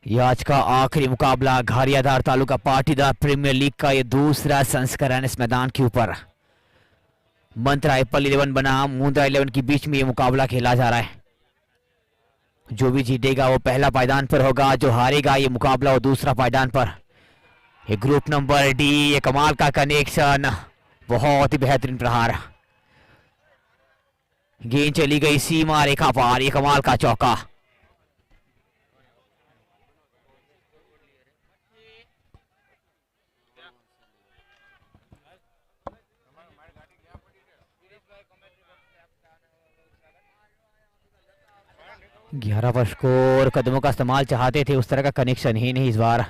ये आज का आखिरी मुकाबला घारियाधार तालुका पाटीदार प्रीमियर लीग का ये दूसरा संस्करण इस मैदान के ऊपर मंत्रा एप्पल 11 बनाम मुंद्रा 11 के बीच में ये मुकाबला खेला जा रहा है। जो भी जीतेगा वो पहला पायदान पर होगा, जो हारेगा ये मुकाबला वो दूसरा पायदान पर। ये ग्रुप नंबर डी, ये कमाल का कनेक्शन, बहुत ही बेहतरीन प्रहार, गेंद चली गई सीमा रेखा पार, ये कमाल का चौका। ग्यारह पर स्कोर, कदमों का इस्तेमाल चाहते थे, उस तरह का कनेक्शन ही नहीं इस बार।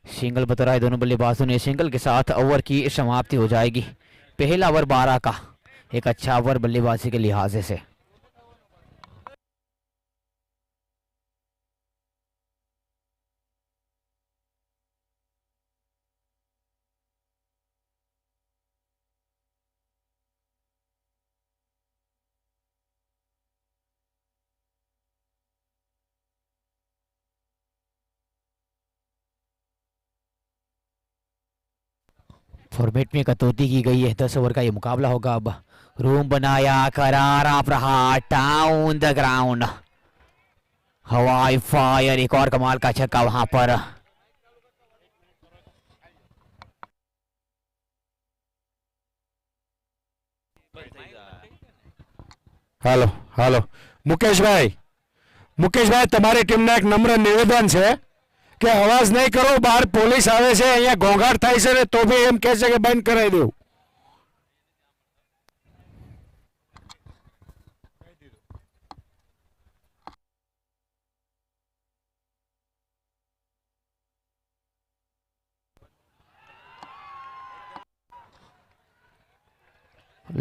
सिंगल बतौर दोनों बल्लेबाजों ने सिंगल के साथ ओवर की समाप्ति हो जाएगी। पहला ओवर 12 का, एक अच्छा ओवर बल्लेबाजी के लिहाज से। फॉर्मेट में कटौती की गई है, 10 ओवर का ये मुकाबला होगा। अब रूम बनाया, करारा प्रहार, डाउन द ग्राउंड, हवाई फायर, एक और कमाल का छक्का वहां पर। हेलो हेलो मुकेश भाई તમારી ટીમને એક નમ્ર નિવેદન છે કે અવાજ નહીં કરો, બહાર પોલીસ આવે છે, અહીંયા ઘોંઘાટ થાય છે ને તો બી એમ કહે છે કે બંધ કરાવી દેવું.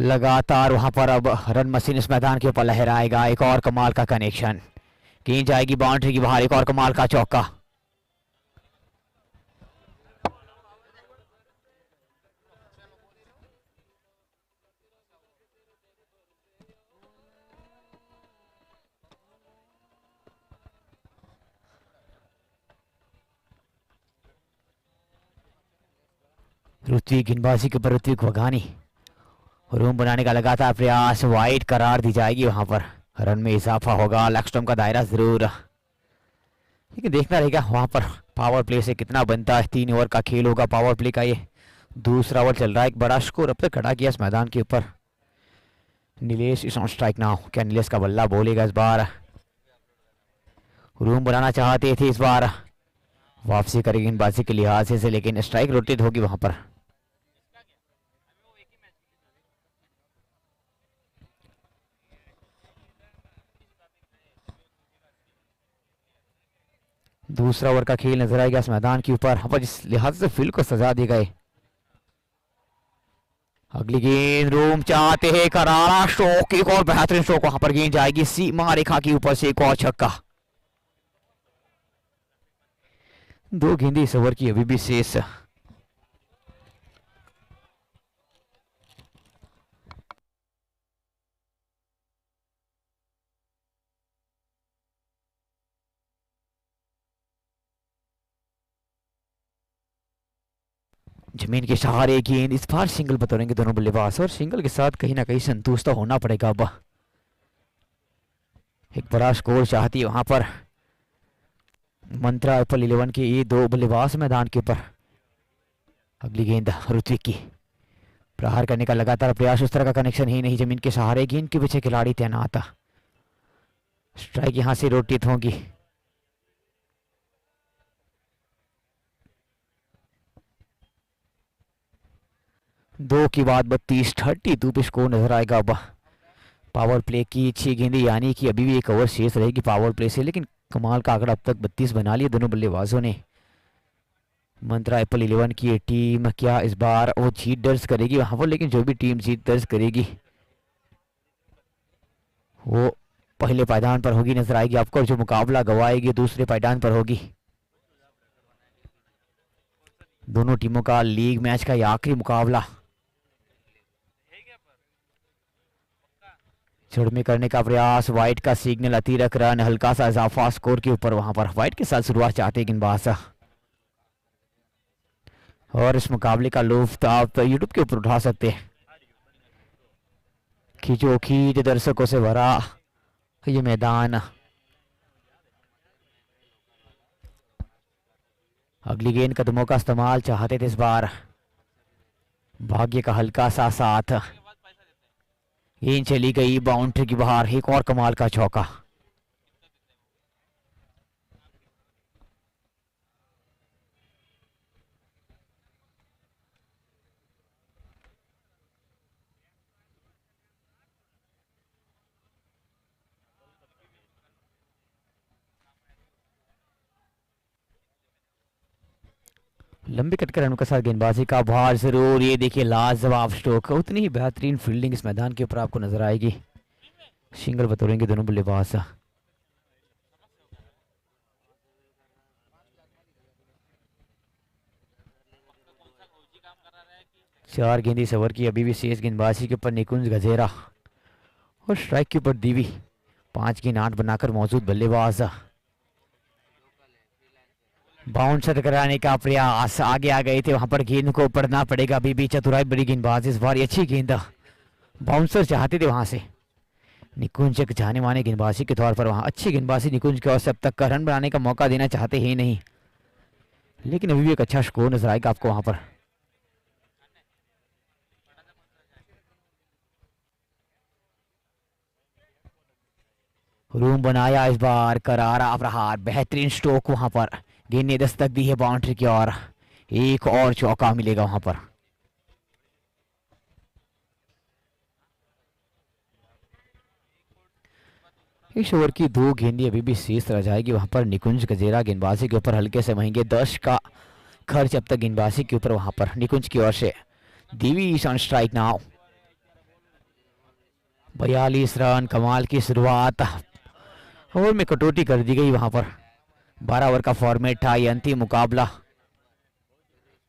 लगातार वहां पर अब रन मशीन इस मैदान के ऊपर लहराएगा। एक और कमाल का कनेक्शन, गेंद जाएगी बाउंड्री की बाहर, एक और कमाल का चौका। ऋत्विक गेंदबाजी के ऊपर, ऋत्विक वघानी, रूम बनाने का लगातार प्रयास, वाइड करार दी जाएगी वहां पर, रन में इजाफा होगा, लेग स्टंप का दायरा जरूर, लेकिन देखना रहेगा वहां पर पावर प्ले से कितना बनता है। 3 ओवर का खेल होगा, पावर प्ले का ये दूसरा ओवर चल रहा है। एक बड़ा स्कोर अब तक खड़ा किया इस मैदान के ऊपर। Nilesh is on strike now, क्या नीलेश का बल्ला बोलेगा इस बार? रूम बनाना चाहते थे इस बार, वापसी करेगी गेंदबाजी के लिहाज से, लेकिन स्ट्राइक रोटेट होगी वहां पर। दूसरा ओवर का खेल नजर आएगा इस मैदान के ऊपर। अब जिस लिहाज से फील्ड को सजा दी गए, अगली गेंद रूम चाहते हैं, करारा स्ट्रोक, एक और बेहतरीन स्ट्रोक, वहां पर गेंद जाएगी सीमा रेखा के ऊपर से, एक और छक्का। 2 गेंदें इस ओवर की अभी भी शेष। जमीन के सहारे गेंद, इस बार सिंगल बतौरेंगे दोनों बल्लेबाज, और सिंगल के साथ कहीं ना कहीं संतुष्ट तो होना पड़ेगा। अब एक बड़ा स्कोर चाहती है वहां पर मंत्रा एप्पल 11 के ये 2 बल्लेबाज मैदान के ऊपर। अगली गेंद ऋत्विक की, प्रहार करने का लगातार प्रयास, उस तरह का कनेक्शन ही नहीं, जमीन के सहारे गेंद के पीछे खिलाड़ी तैनात, स्ट्राइक यहां से रोटित होगी। दो की बाद 32 पे स्कोर नजर आएगा। अब पावर प्ले की 6 गेंदें, यानी कि अभी भी एक ओवर शेष रहेगी पावर प्ले से, लेकिन कमाल का आंकड़ा अब तक 32 बना लिया दोनों बल्लेबाजों ने। मंत्रा एप्पल 11 की ये टीम क्या इस बार वो जीत दर्ज करेगी वहां पर? लेकिन जो भी टीम जीत दर्ज करेगी वो पहले पायदान पर होगी नजर आएगी आपको, जो मुकाबला गवाएगी दूसरे पायदान पर होगी। दोनों टीमों का लीग मैच का ये आखिरी मुकाबला। जड़ में करने का प्रयास, वाइट का सिग्नल, अतिरिक्त रन, हल्का सा इजाफा स्कोर के ऊपर वहां पर वाइट के साथ शुरुआत चाहते हैं गेंदबाज। और इस मुकाबले का लुत्फ आप यूट्यूब के ऊपर उठा सकते हैं। खींचोखींच दर्शकों से भरा ये मैदान। अगली गेंद कदमों का इस्तेमाल चाहते थे इस बार, भाग्य का हल्का सा साथ। गेंद चली गई बाउंड्री की बाहर, एक और कमाल का चौका। लंबे कट के रनों के साथ गेंदबाजी का भार जरूर। ये देखिए लाजवाब स्ट्रोक, उतनी ही बेहतरीन फील्डिंग इस मैदान के ऊपर आपको नजर आएगी। सिंगल बतौरेंगे दोनों बल्लेबाज। चार गेंदी इस ओवर की अभी भी शेष, गेंदबाजी के ऊपर निकुंज गजेरा और स्ट्राइक के ऊपर दीवी। 5 गेंद 8 बनाकर मौजूद बल्लेबाज। बाउंसर कराने का प्रयास, आगे आ गए थे वहां पर, गेंद को पढ़ना पड़ेगा। अभी भी चतुराई बड़ी गेंदबाज इस बार, अच्छी गेंद। बाउंसर चाहते थे वहां से। निकुंज एक जाने माने गेंदबाजी के तौर पर वहां अच्छी गेंदबाजी निकुंज के, और से अब तक का रन बनाने का मौका देना चाहते ही नहीं, लेकिन अभी भी एक अच्छा स्कोर नजर आएगा आपको वहां पर। रूम बनाया इस बार, करारा प्रहार, बेहतरीन स्ट्रोक वहां पर। गेंद ने दस्तक दी है बाउंड्री की ओर, एक और चौका मिलेगा वहां पर। इस ओवर की 2 गेंदें अभी भी शेष रह जाएगी वहां पर। निकुंज गजेरा गेंदबाजी के ऊपर हल्के से महंगे 10 का खर्च अब तक गेंदबाजी के ऊपर वहां पर निकुंज की ओर से। दीवी ऑन स्ट्राइक नाउ। 42 रन, कमाल की शुरुआत। ओवर में कटौती कर दी गई वहां पर। 12 ओवर का फॉर्मेट था ये अंतिम मुकाबला,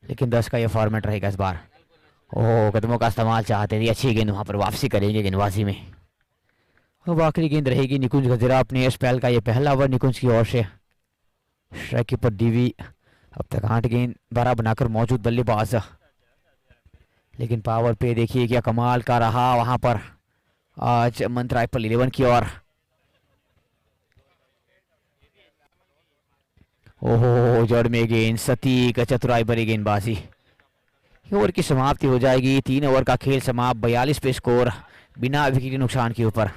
लेकिन 10 का ये फॉर्मेट रहेगा इस बार। ओह, कदमों का इस्तेमाल चाहते थे, अच्छी गेंद वहां पर, वापसी करेंगे गेंदबाजी में। अब आखिरी गेंद रहेगी निकुंज गजेरा अपने स्पेल का, ये पहला ओवर निकुंज की ओर से। स्ट्राइक कीपर डीवी, अब तक 8 गेंद 12 बनाकर मौजूद बल्लेबाज, लेकिन पावर पे देखिए क्या कमाल का रहा वहां पर आज मन ट्राइपल 11 की ओर। ओहो, जड़ में गेंद, सटीक चतुराई भरी गेंदबाजी। ओवर की समाप्ति हो जाएगी, 3 ओवर का खेल समाप्त, 42 पे स्कोर, बिना विकेट नुकसान के ऊपर।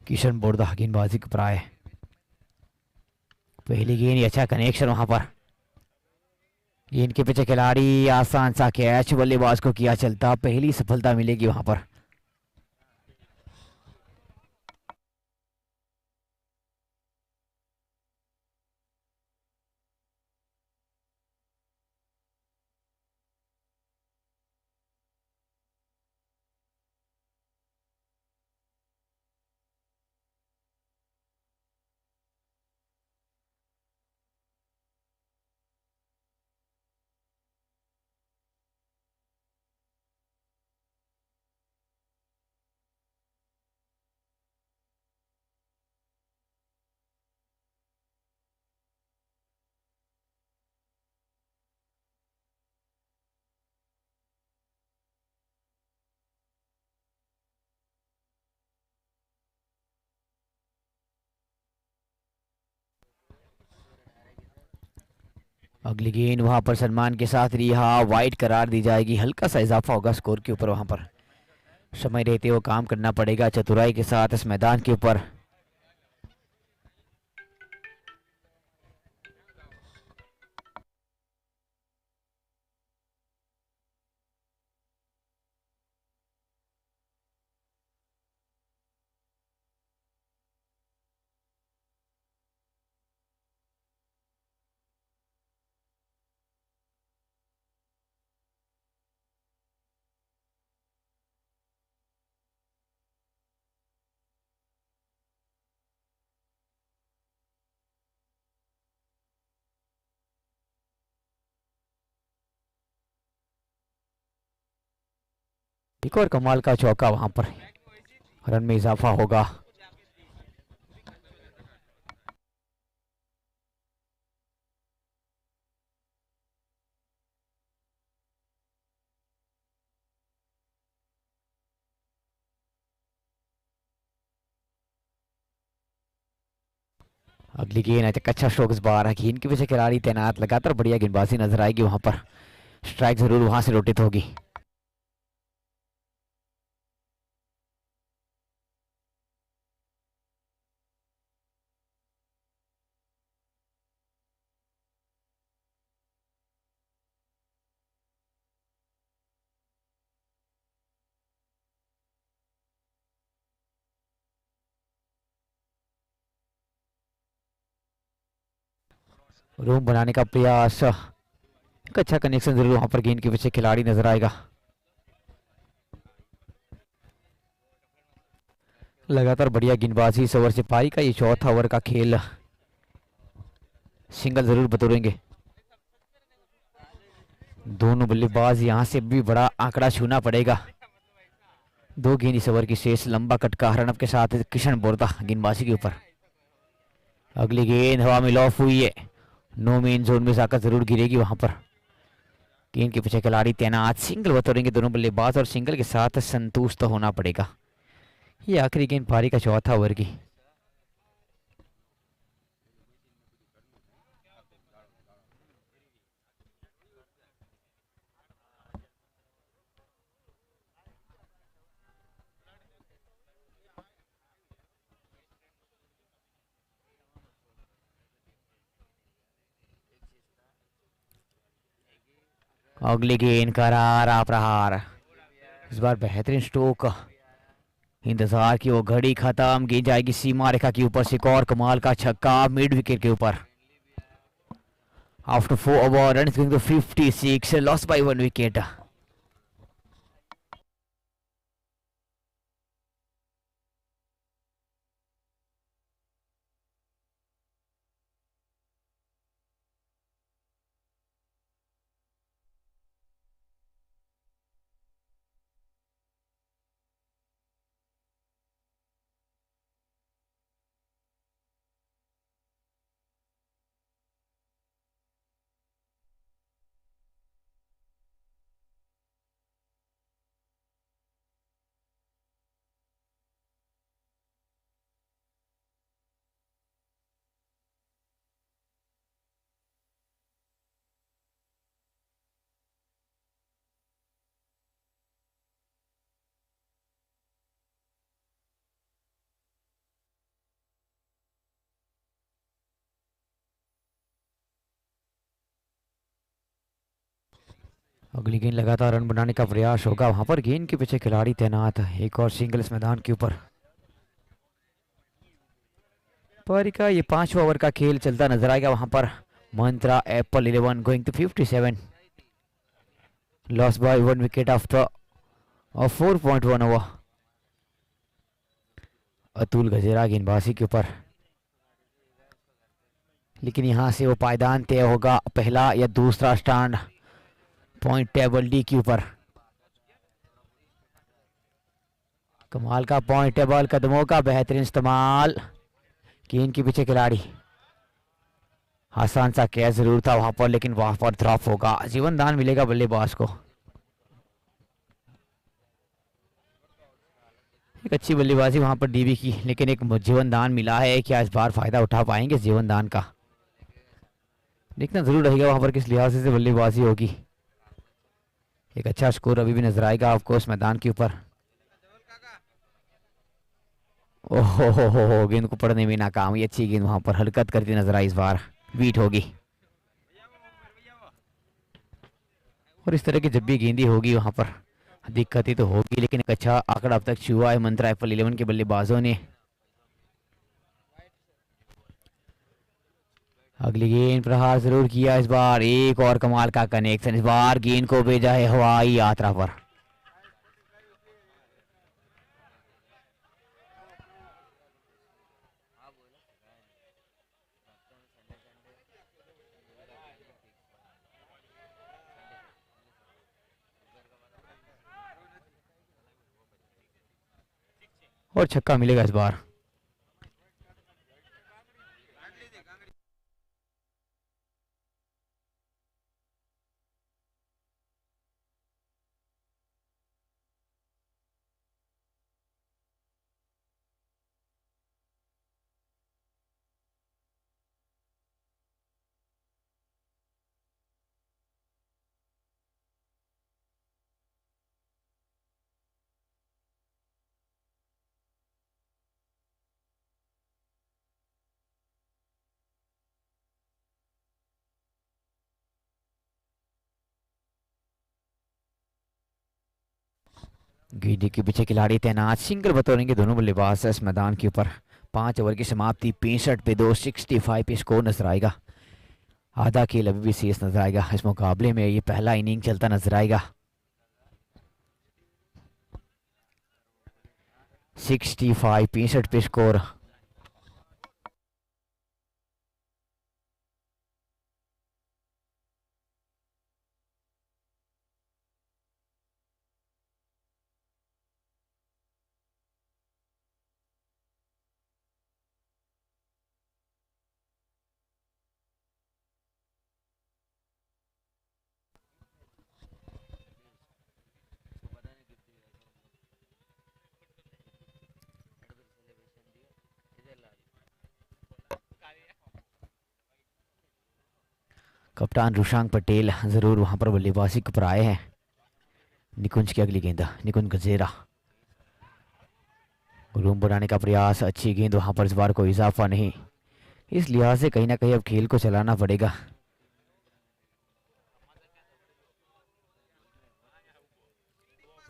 किशन बोर्दा गेंदबाजी पर आए। पहली गेंद, अच्छा कनेक्शन वहां पर। गेंद के पीछे खिलाड़ी, आसान सा कैच, बल्लेबाज को किया चलता, पहली सफलता मिलेगी वहां पर। अगली गेंद वहां पर सलमान के साथ रिहा, वाइड करार दी जाएगी। हल्का सा इजाफा होगा स्कोर के ऊपर। वहां पर समय रहते हुए काम करना पड़ेगा चतुराई के साथ इस मैदान के ऊपर। एक और कमाल का चौका, वहां पर रन में इजाफा होगा। अगली गेंद अच्छा स्ट्रोक इस बार। गेंद के पीछे खिलाड़ी तैनात, लगातार बढ़िया गेंदबाजी नजर आएगी। वहां पर स्ट्राइक जरूर वहां से रोटेट होगी। रूम बनाने का प्रयास, एक अच्छा कनेक्शन जरूर वहां पर। गेंद के पीछे खिलाड़ी नजर आएगा। लगातार बढ़िया गेंदबाजी इस ओवर से। पारी का ये चौथा ओवर का खेल, सिंगल जरूर बतौरेंगे दोनों बल्लेबाज। यहां से भी बड़ा आंकड़ा छूना पड़ेगा। दो गेंद इस ओवर की शेष। लंबा कटका रनअप के साथ किशन बोरदा गेंदबाजी के ऊपर। अगली गेंद हवा में लॉफ हुई है। नो मेन जोन में जाकर जरूर गिरेगी वहां पर। गेंद के पीछे खिलाड़ी तैनात, सिंगल बतौरेंगे दोनों बल्लेबाज और सिंगल के साथ संतुष्ट तो होना पड़ेगा। ये आखिरी गेंद पारी का चौथा ओवर की। अगली गेंद करारा प्रहार। इस बार बेहतरीन स्ट्रोक। इंतजार की वो घड़ी खत्म। गेंद जाएगी सीमा रेखा के ऊपर से। एक और कमाल का छक्का मिड विकेट के ऊपर। After 4 over run going to 56, loss by 1 wicket. अगली गेंद लगातार रन बनाने का प्रयास होगा। वहां पर गेंद के पीछे खिलाड़ी तैनात। एक और सिंगल इस मैदान के ऊपर। पारी का ये 5वां ओवर का खेल चलता नजर आएगा। वहां पर Mantra Apple 11 going to 57, loss by 1 wicket after 4.1 over. Atul Gajera गेंदबाजी के ऊपर, लेकिन यहां से वो पायदान तय होगा। पहला या दूसरा स्टैंड पॉइंट टेबल डी के ऊपर। कमाल का पॉइंट टेबल, कदमों का बेहतरीन इस्तेमाल। गेंद के पीछे खिलाड़ी, आसान सा कैच जरूर था वहां पर, लेकिन वहां पर ड्रॉप होगा। जीवन दान मिलेगा बल्लेबाज को। एक अच्छी बल्लेबाजी वहां पर डीबी की, लेकिन एक जीवन दान मिला है। क्या इस बार फायदा उठा पाएंगे जीवन दान का? देखना जरूर रहेगा वहां पर किस लिहाज से बल्लेबाजी होगी। एक अच्छा स्कोर अभी भी नजर आएगा आपको इस मैदान के ऊपर। ओहो हो, गेंद को पड़ने में नाकाम। ये अच्छी गेंद वहां पर हरकत करती नजर आई इस बार। बीट होगी। और इस तरह की जब भी गेंदी होगी वहां पर दिक्कतें तो होगी, लेकिन एक अच्छा आंकड़ा अब तक छुआ है मंत्रा एफएल 11 के बल्लेबाजों ने। अगली गेंद प्रहार जरूर किया इस बार। एक और कमाल का कनेक्शन। इस बार गेंद को भेजा है हवाई यात्रा पर। और छक्का मिलेगा इस बार। गेंद के पीछे खिलाड़ी तैनात। सिंगल बतौरेंगे दोनों बल्लेबाज इस मैदान के ऊपर। 5 ओवर की समाप्ति 65 पे 2, 65 पे स्कोर नजर आएगा। आधा खेल अभी भी शेष नजर आएगा इस मुकाबले में। ये पहला इनिंग चलता नजर आएगा। 65 65 पे स्कोर। कप्तान रुशांक पटेल जरूर वहां पर बल्लेबाजी पर आए हैं। निकुंज की अगली गेंद। निकुंज गजेरा रूम बनाने का प्रयास। अच्छी गेंद वहां पर। इस बार कोई इजाफा नहीं। इस लिहाज से कहीं ना कहीं अब खेल को चलाना पड़ेगा।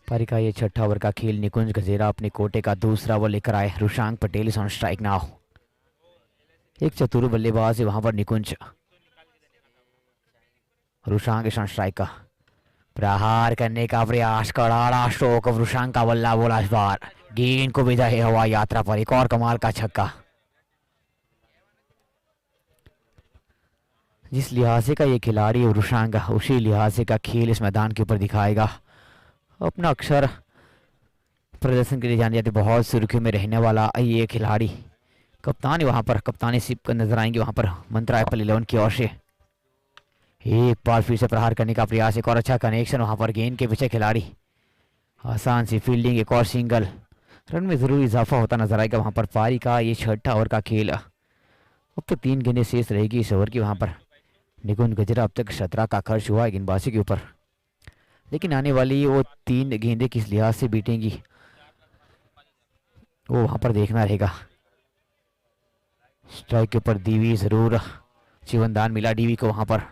पारी का ये छठा ओवर का खेल। निकुंज गजेरा अपने कोटे का दूसरा ओवर लेकर आए। Rushank Patel is on strike now. एक चतुर बल्लेबाज है वहां पर Nikunj. Rushank is on strike का प्रहार करने का प्रयास। कराड़ा स्ट्रोक रुशांक का बल्ला बोला इस बार। गेंद को भेजा है हवाई यात्रा पर। एक और कमाल का छक्का। जिस लिहाजे का ये खिलाड़ी है रुशांक, उसी लिहाजे का खेल इस मैदान के ऊपर दिखाएगा। अपना अक्सर प्रदर्शन के लिए जाने जाते बहुत सुर्खियों में रहने वाला ये खिलाड़ी। कप्तान वहां पर कप्तानी सिप कर नजर आएंगे वहां पर मंत्रा एफएल 11 की ओर से। एक बार फिर से प्रहार करने का प्रयास। एक और अच्छा कनेक्शन वहां पर। गेंद के पीछे खिलाड़ी। आसान सी फील्डिंग। एक और सिंगल। रन में जरूर इजाफा होता नजर आएगा वहां पर। पारी का ये छठा ओवर का खेल। अब तो 3 गेंदें शेष रहेगी इस ओवर की वहां पर। निकुंज गजरा अब तक 17 का खर्च हुआ है गेंदबाजी के ऊपर, लेकिन आने वाली वो 3 गेंदें किस लिहाज से बीतेंगी वो वहां पर देखना रहेगा। स्ट्राइक के ऊपर दीवी जरूर। जीवनदान मिला डीवी को वहां पर।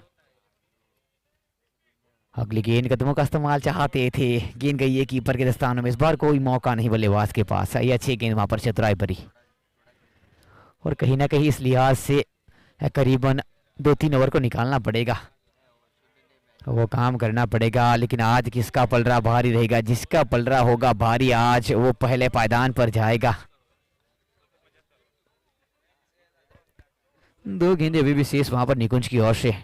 अगली गेंद कदमों का इस्तेमाल चाहते थे। गेंद गई है कीपर के दस्तानों में। इस बार कोई मौका नहीं बल्लेबाज के पास। ये अच्छी गेंद वहां पर चतुराई भरी। और कहीं ना कहीं इस लिहाज से करीबन 2-3 ओवर को निकालना पड़ेगा। वो काम करना पड़ेगा। लेकिन आज किसका पलड़ा भारी रहेगा? जिसका पलड़ा होगा भारी आज वो पहले पायदान पर जाएगा। 2 गेंदें अभी भी शेष वहां पर निकुंज की ओर से।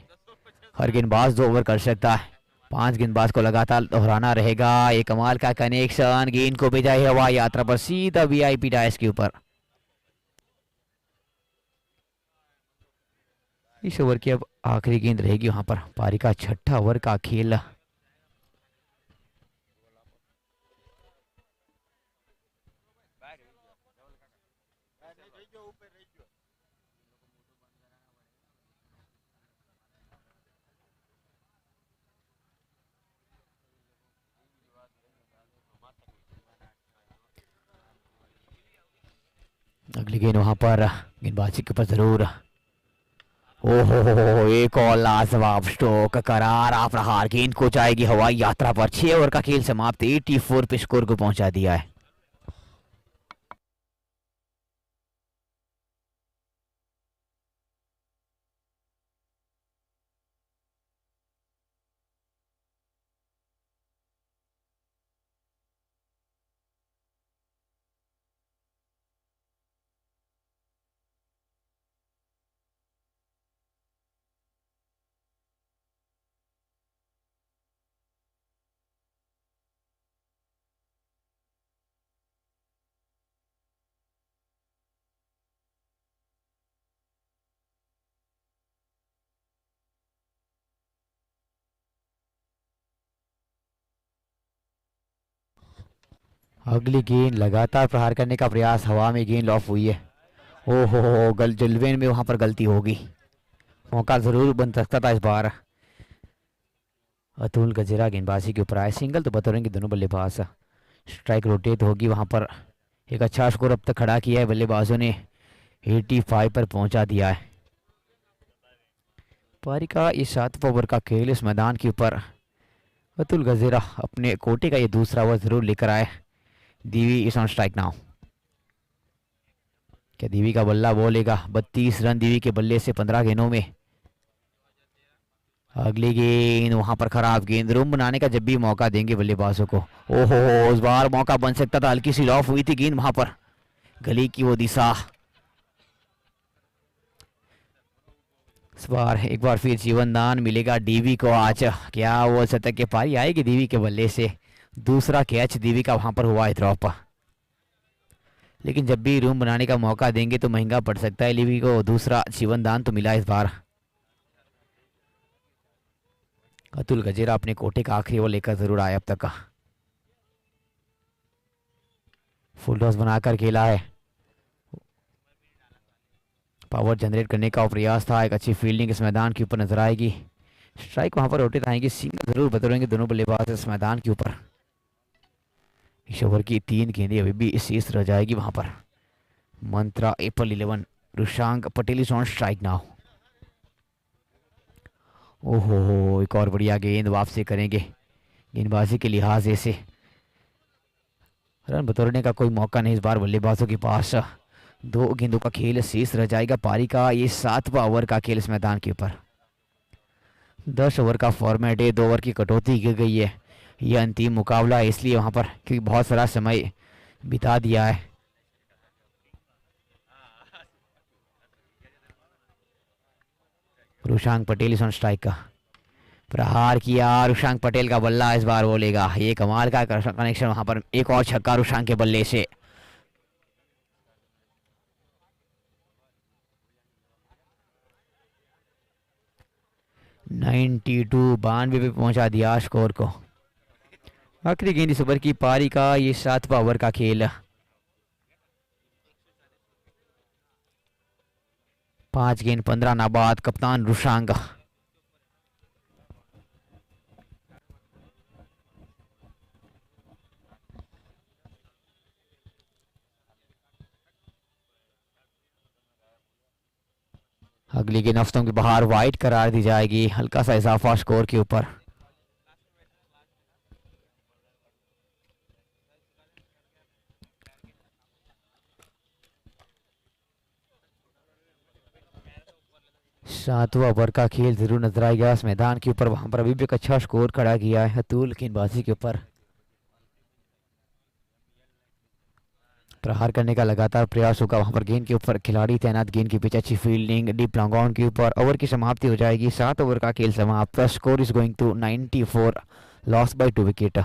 हर गेंदबाज 2 ओवर कर सकता है। 5 गेंदबाज को लगातार दोहराना रहेगा। एक कमाल का कनेक्शन। गेंद को भेजा है हवाई यात्रा पर सीधा वीआईपी डायस के ऊपर। इस ओवर की अब आखिरी गेंद रहेगी वहां पर। पारी का छठा ओवर का खेल। अगली गेंद वहां पर गेंदबाजी के ऊपर जरूर। ओहो, एक और लाजवाब स्ट्रोक करार आप प्रहार, गेंद को जाएगी हवाई यात्रा पर। 6 ओवर का खेल समाप्त, 84 पे स्कोर को पहुंचा दिया है। अगली गेंद लगातार प्रहार करने का प्रयास, हवा में गेंद लॉफ हुई है। ओहो, जलवेन में वहां पर गलती होगी, मौका जरूर बन सकता था इस बार। अतुल गजेरा गेंदबाजी के ऊपर आए, सिंगल तो बतौरेंगे दोनों बल्लेबाज। स्ट्राइक रोटेट होगी वहां पर। एक अच्छा स्कोर अब तक खड़ा किया है बल्लेबाजों ने, 85 पर पहुंचा दिया है। पारी का ये 7वां ओवर का खेल इस मैदान के ऊपर। अतुल गजेरा अपने कोटे का ये दूसरा ओवर जरूर लेकर आए। दीवी इज ऑन स्ट्राइक नाउ। क्या दीवी का बल्ला बोलेगा? 32 रन दीवी के बल्ले से 15 गेंदों में। अगली गेंद वहां पर खराब गेंद, रूम बनाने का जब भी मौका देंगे बल्लेबाजों को। ओहो, उस बार मौका बन सकता था, हल्की सी लॉफ हुई थी गेंद वहां पर, गली की वो दिशा। इस बार एक बार फिर जीवन दान मिलेगा डीवी को आज। क्या वो शतक के पारी आएगी दीवी के बल्ले से? दूसरा कैच दीवी का वहां पर हुआ है ड्रॉप। लेकिन जब भी रूम बनाने का मौका देंगे तो महंगा पड़ सकता है दीवी को। दूसरा जीवन दान तो मिला इस बार। अतुल गजेरा अपने कोटे का आखिरी ओवर लेकर जरूर आए अब तक का। फुल टॉस बनाकर खेला है, पावर जनरेट करने का प्रयास था। एक अच्छी फील्डिंग इस मैदान के ऊपर नजर आएगी। स्ट्राइक वहां पर रोटेट आएंगे, सिंगल जरूर बतौरेंगे दोनों बल्लेबाज इस मैदान के ऊपर। इस ओवर की 3 गेंदें अभी भी शेष रह जाएगी वहां पर। Mantra Apple 11 Rushank Patel is on strike now. ओहो, एक और बढ़िया गेंद वापसी करेंगे। गेंदबाजी के लिहाज से रन बतौरने का कोई मौका नहीं इस बार बल्लेबाजों के पास। 2 गेंदों का खेल शेष रह जाएगा पारी का ये 7वां ओवर का खेल इस मैदान के ऊपर। 10 ओवर का फॉर्मेट है, 2 ओवर की कटौती की गई है। ये अंतिम मुकाबला है इसलिए वहां पर, क्योंकि बहुत सारा समय बिता दिया है। रुशांक पटेल इस ऑन स्ट्राइक का प्रहार किया, रुशांक पटेल का बल्ला इस बार बोलेगा। ये कमाल का कनेक्शन वहां पर, एक और छक्का रुशांक के बल्ले से। नाइन्टी टू 92 पे पहुंचा दिया स्कोर को। आखिरी गेंद इस ओवर की पारी का ये 7वां ओवर का खेल। 5 गेंद 15 नाबाद, कप्तान रुशांक। अगली गेंद हफ्तों के बाहर वाइड करार दी जाएगी, हल्का सा इजाफा स्कोर के ऊपर। सातवां ओवर का खेल जरूर नजर आएगा इस मैदान के ऊपर। वहां पर अभी भी एक अच्छा स्कोर खड़ा किया है अतुल गेंदबाजी के ऊपर। प्रहार करने का लगातार प्रयास होगा वहां पर, गेंद के ऊपर खिलाड़ी तैनात, गेंद के पीछे अच्छी फील्डिंग, डीप लॉन्ग ऑन के ऊपर। ओवर की समाप्ति हो जाएगी, 7 ओवर का खेल समाप्त। Score is going to 94, loss by 2 wicket.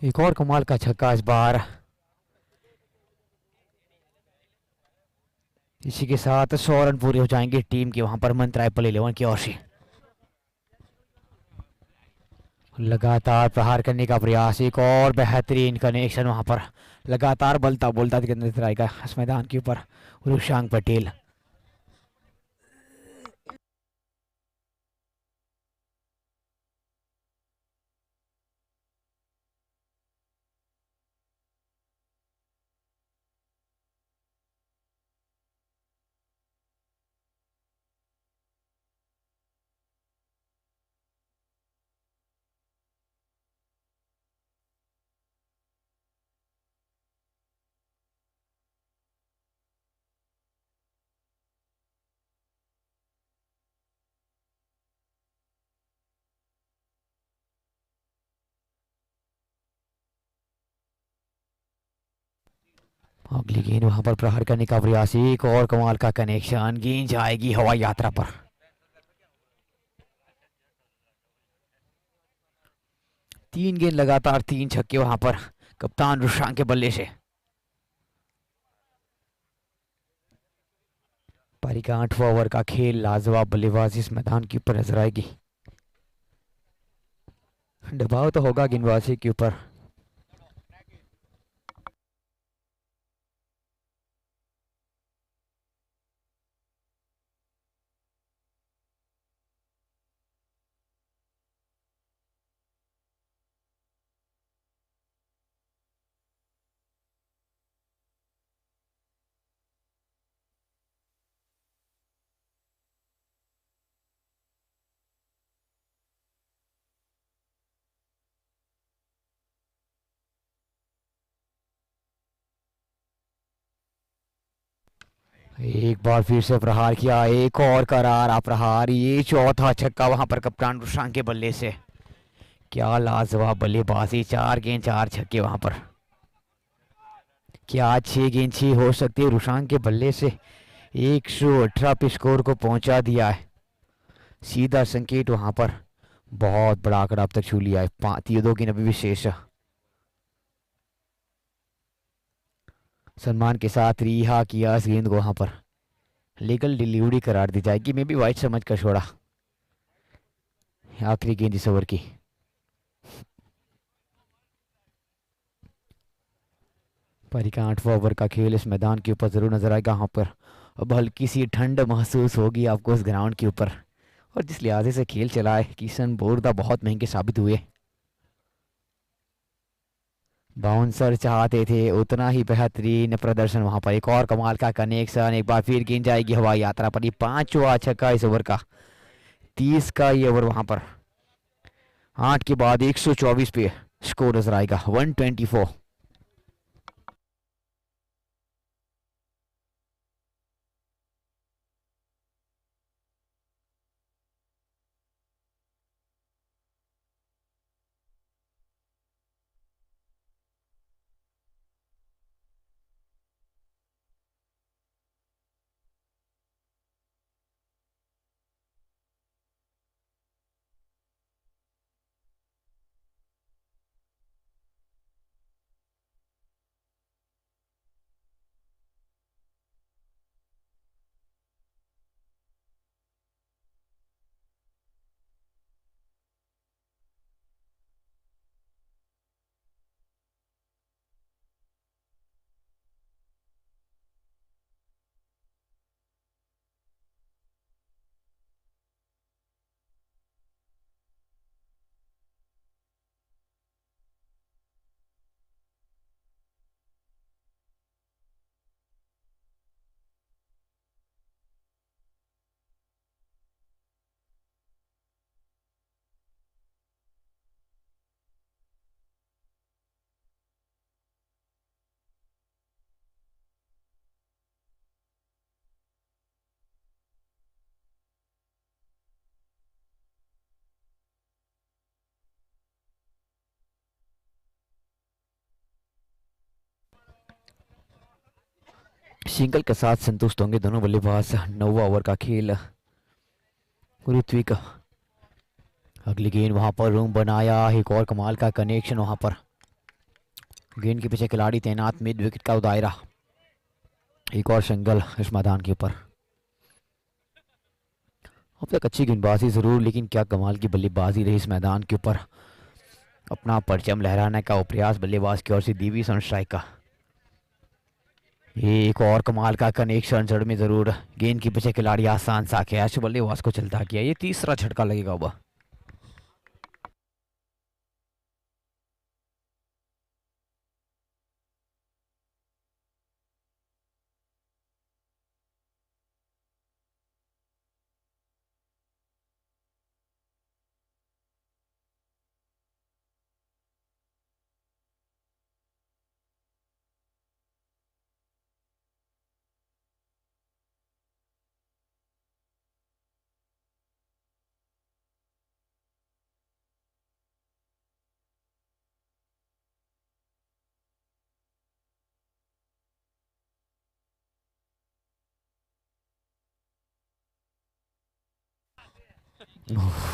एक और कमाल का छक्का इस बार। इसी के साथ 100 रन पूरे हो जाएंगे टीम के वहां पर मन ट्राइपल 11 की ओर से। लगातार प्रहार करने का प्रयास, एक और बेहतरीन कनेक्शन वहां पर। लगातार बलता बोलता नजर आएगा इस मैदान के ऊपर रुशांक पटेल। अगली गेंद वहां पर प्रहार करने का प्रयास, एक और कमाल का कनेक्शन, गेंद जाएगी हवाई यात्रा पर। तीन गेंद लगातार, तीन छक्के वहां पर कप्तान रुशांक के बल्ले से। पारी का 8वां ओवर का खेल, लाजवाब बल्लेबाजी इस मैदान के ऊपर नजर आएगी। दबाव तो होगा गेंदबाजी के ऊपर। एक बार फिर से प्रहार किया, एक और करारा प्रहार, ये चौथा छक्का वहां पर कप्तान रुशांक के बल्ले से। क्या लाजवाब बल्लेबाजी, 4 गेंद 4 छक्के वहां पर। क्या 6 गेंद 6 हो सकती है रुशांक के बल्ले से। 118 पे स्कोर को पहुंचा दिया है। सीधा संकेत वहां पर, बहुत बड़ा आंकड़ा अब तक छू लिया है। 2 गेंद अभी भी शेष। सम्मान के साथ रिहा किया इस गेंद को वहां पर। लीगल डिलीवरी करार दी जाएगी, मैं भी वाइट समझ कर छोड़ा। आखिरी गेंद इस ओवर की। पारी का 8वां ओवर का खेल इस मैदान के ऊपर जरूर नजर आएगा। यहाँ पर अब हल्की सी ठंड महसूस होगी आपको इस ग्राउंड के ऊपर। और जिस लिहाजे से खेल चला है, किशन बोरदा बहुत महंगे साबित हुए। बाउंसर चाहते थे उतना ही बेहतरीन प्रदर्शन वहां पर। एक और कमाल का कनेक्शन, एक बार फिर गेंद जाएगी हवाई यात्रा पर। ये 5वां छक्का इस ओवर का, 30 का ये ओवर वहां पर। 8 के बाद 124 पे स्कोर नजर आएगा, 124। सिंगल के साथ संतुष्ट होंगे दोनों बल्लेबाज। 9वां ओवर का खेल। ऋत्विक, अगली गेंद वहां पर रूम बनाया, एक और कमाल का कनेक्शन वहां पर। गेंद के पीछे खिलाड़ी तैनात, मिड विकेट का दायरा। एक और सिंगल इस मैदान के ऊपर। अब तक अच्छी गेंदबाजी जरूर, लेकिन क्या कमाल की बल्लेबाजी रही इस मैदान के ऊपर। अपना परचम लहराने का वो प्रयास बल्लेबाज की ओर से, दीवी सन स्ट्राइक का। ये एक और कमाल का कनेक्शन जड़ में जरूर। गेंद के पीछे खिलाड़ी आसान सा कैच, बल्लेबाज को चलता किया। ये तीसरा झटका लगेगा अब।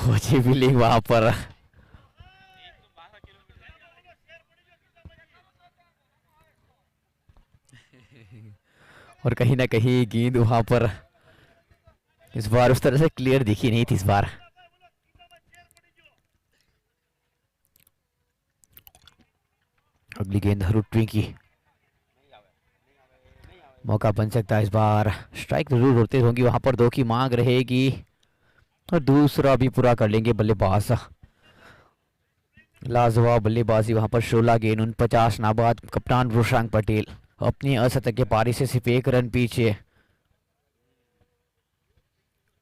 अच्छी फीलिंग वहां पर। और कहीं ना कहीं गेंद वहां पर इस बार उस तरह से क्लियर दिखी नहीं थी इस बार। अगली गेंद रुटवी की, मौका बन सकता है इस बार। स्ट्राइक जरूर होते होंगी वहां पर, 2 की मांग रहेगी और दूसरा भी पूरा कर लेंगे बल्लेबाज। लाजवाब बल्लेबाजी वहां पर। 16 गेंद 49 नाबाद। कप्तान रुशांक पटेल अपनी असतर्क पारी से सिर्फ 1 रन पीछे।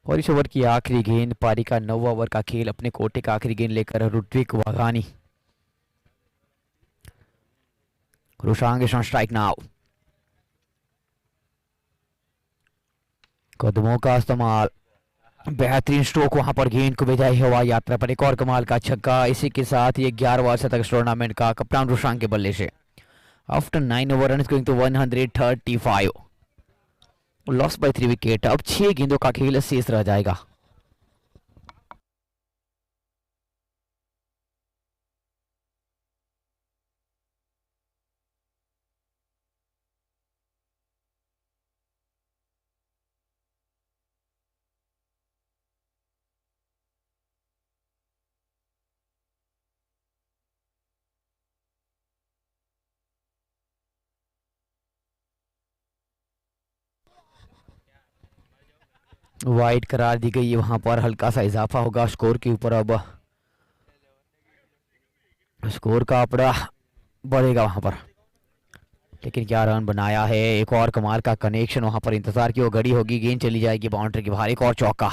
और इस ओवर की आखिरी गेंद, पारी का 9वां ओवर का खेल, अपने कोटे का आखिरी गेंद लेकर Rudvik Vaghani. Rushank is on strike now. कदमों का इस्तेमाल, बेहतरीन स्ट्रोक वहां पर, गेंद को भेजाई हवा यात्रा पर। एक और कमाल का छक्का। इसी के साथ ये 11वां शतक इस टूर्नामेंट का कप्तान रुशांक के बल्ले से। After 9 over run going to 135, loss by 3 wicket. अब 6 गेंदों का खेल शेष रह जाएगा। वाइड करार दी गई है वहां पर। हल्का सा इजाफा होगा स्कोर के ऊपर। अब स्कोर का आंकड़ा बढ़ेगा वहां पर, लेकिन क्या रन बनाया है। एक और कमाल का कनेक्शन वहां पर, इंतजार की वो घड़ी होगी, गेंद चली जाएगी बाउंड्री के बाहर। एक और चौका,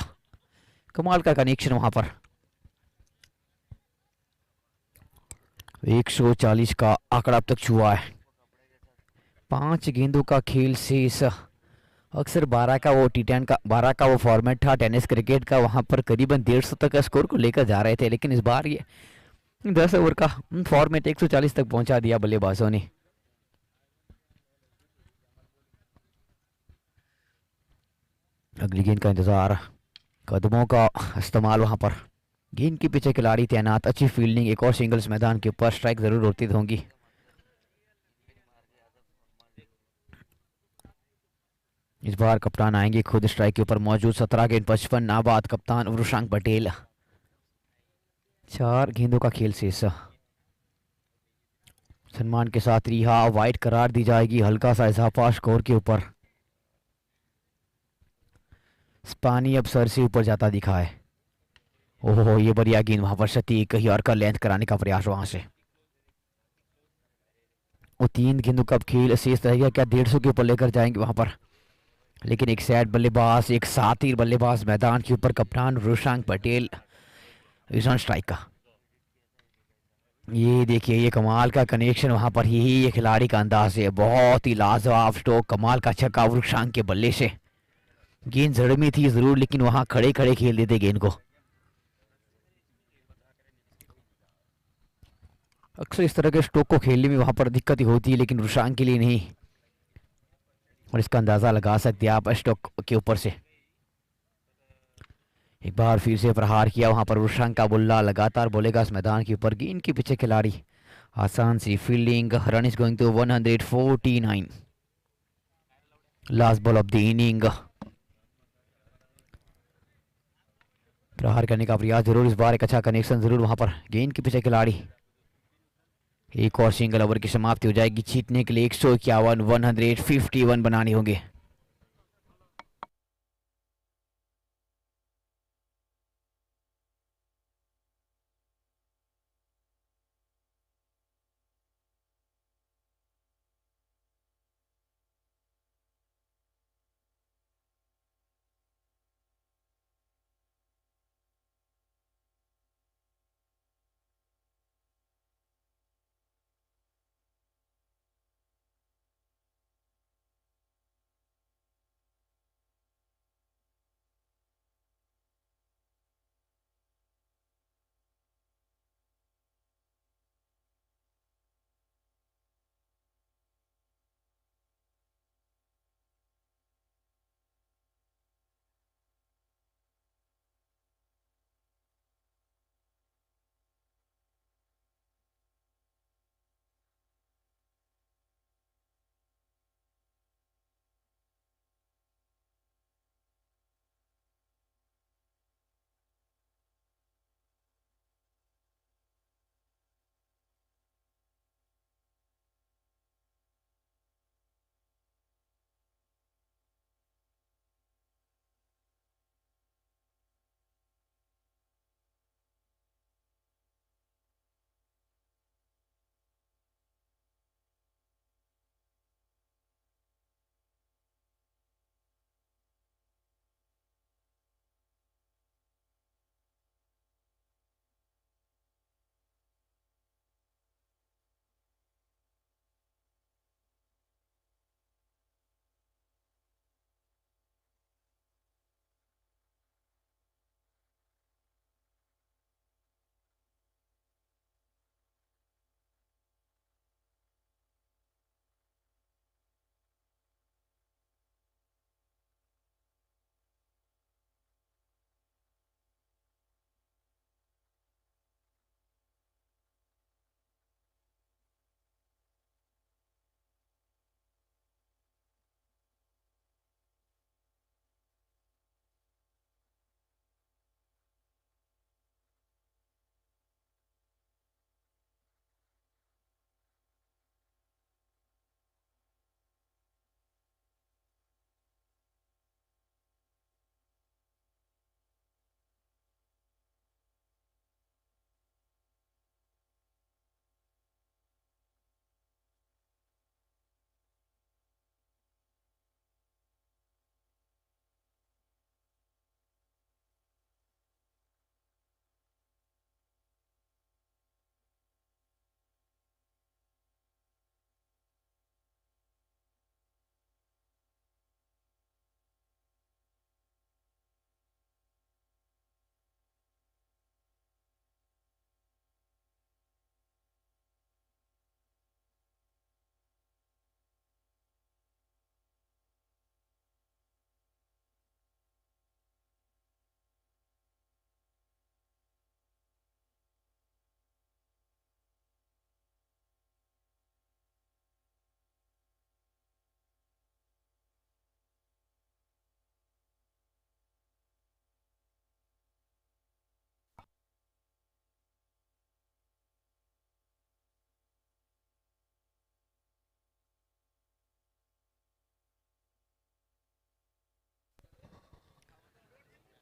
कमाल का कनेक्शन वहां पर। 140 का आंकड़ा अब तक छुआ है। 5 गेंदों का खेल शेष। अक्सर 12 का वो टी10 का 12 का वो फॉर्मेट था टेनिस क्रिकेट का, वहां पर करीबन 150 तक का स्कोर को लेकर जा रहे थे, लेकिन इस बार ये 10 ओवर का फॉर्मेट 140 तक पहुंचा दिया बल्लेबाजों ने। अगली गेंद का इंतजार, कदमों का इस्तेमाल वहां पर। गेंद के पीछे खिलाड़ी तैनात, अच्छी फील्डिंग। एक और सिंगल्स मैदान के ऊपर, स्ट्राइक जरूर होती होंगी। इस बार कप्तान आएंगे खुद स्ट्राइक के ऊपर मौजूद। 17 गेंद 55 नाबाद। कप्तान रुशांक पटेल। 4 गेंदों का खेल शेष। सम्मान के साथ रिहा, वाइड करार दी जाएगी। हल्का सा इजाफा स्कोर के ऊपर। पानी अब सर से ऊपर जाता दिखा है। ओहो, ये बढ़िया गेंद वहां पर। सती कहीं और का लेंथ कराने का प्रयास वहां से। वो 3 गेंदों का खेल शेष रहेगा। क्या 150 के ऊपर लेकर जाएंगे वहां पर, लेकिन एक सैड बल्लेबाज, एक साथी बल्लेबाज मैदान के ऊपर। कप्तान रुशांक पटेल इज ऑन स्ट्राइक का। ये देखिए, ये कमाल का कनेक्शन वहां पर। यही ये खिलाड़ी का अंदाज है, बहुत ही लाजवाब स्ट्रोक, कमाल का छक्का रुशांक के बल्ले से। गेंद जड़ में थी जरूर, लेकिन वहां खड़े खड़े खेल देते गेंद को। अक्सर इस तरह के स्ट्रोक को खेलने में वहां पर दिक्कत ही होती है, लेकिन रुशांक के लिए नहीं। और इसका अंदाजा लगा सकते हैं आप स्ट्रोक के ऊपर से। एक बार फिर से प्रहार किया वहां पर रुशांक का बुल्ला, लगातार बोलेगा इस मैदान के ऊपर। गेंद के पीछे खिलाड़ी आसान सी fielding. Run is going to 149. Last ball of the inning. प्रहार करने का प्रयास जरूर इस बार. एक अच्छा कनेक्शन जरूर वहां पर. गेंद के पीछे खिलाड़ी. एक और सिंगल ओवर की समाप्ति हो जाएगी. जीतने के लिए 151 151 बनाने होंगे.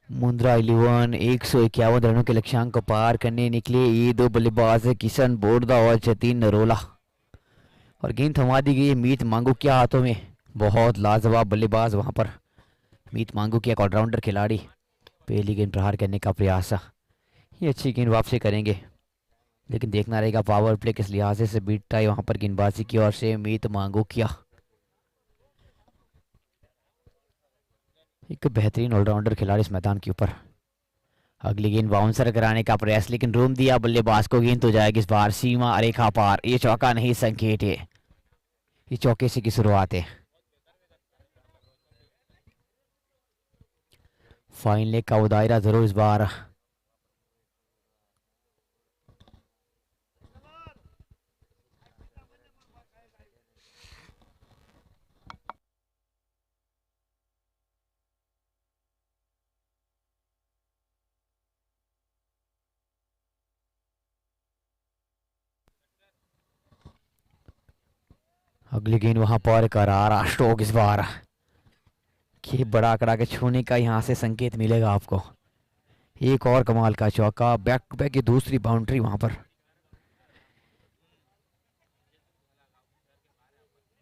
मुंद्रा 11 151 रनों के लक्ष्यांक को पार करने निकले ये दो बल्लेबाज है. किशन बोरदा और जतीन नरोला. और गेंद थमा दी गई है मीत मांगू के हाथों में. बहुत लाजवाब बल्लेबाज वहां पर. मीत मांगू के एक ऑलराउंडर खिलाड़ी. पहली गेंद प्रहार करने का प्रयास. ये अच्छी गेंद वापसी करेंगे. लेकिन देखना रहेगा पावर प्ले किस लिहाज से बीतता है वहां पर गेंदबाजी की ओर से मीत मांगू किया. एक बेहतरीन ऑलराउंडर खिलाड़ी इस मैदान के ऊपर. अगली गेंद बाउंसर कराने का प्रयास लेकिन रूम दिया बल्लेबाज को. गेंद तो जाएगी इस बार सीमा रेखा पार. ये चौका नहीं संकेत है. ये चौके से की शुरुआत है. फाइन लेग का वो दायरा जरूर इस बार. अगली गेंद वहां पर करारा स्ट्रोक इस बार। ये बड़ा आंकड़ा के छूने का यहाँ से संकेत मिलेगा आपको। एक और कमाल का चौका, बैक टू बैक की दूसरी बाउंड्री वहां पर।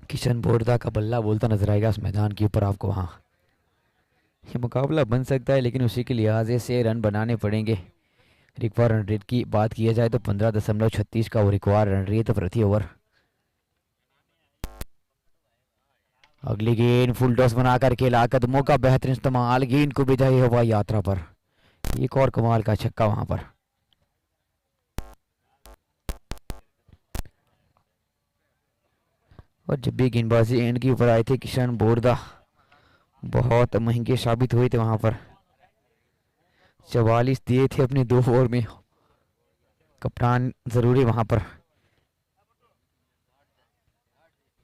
किशन बोरदा का बल्ला बोलता नजर आएगा इस मैदान के ऊपर आपको वहां। ये मुकाबला बन सकता है लेकिन उसी के लिहाजे से रन बनाने पड़ेंगे। रिक्वायर रन रेट की बात किया जाए तो 15.36 का वो रिक्वायर रन रेट प्रति ओवर। अगली गेंद फुल टॉस बना करके ला कदमों का बेहतरीन इस्तेमाल, गेंद को बिजाई हवाई यात्रा पर। एक और कमाल का छक्का वहां पर। और जब भी गेंदबाजी एंड के ऊपर आए थे किशन बोरदा बहुत महंगे साबित हुए थे वहां पर। 44 दिए थे अपने 2 ओवर में। कप्तान जरूरी वहां पर।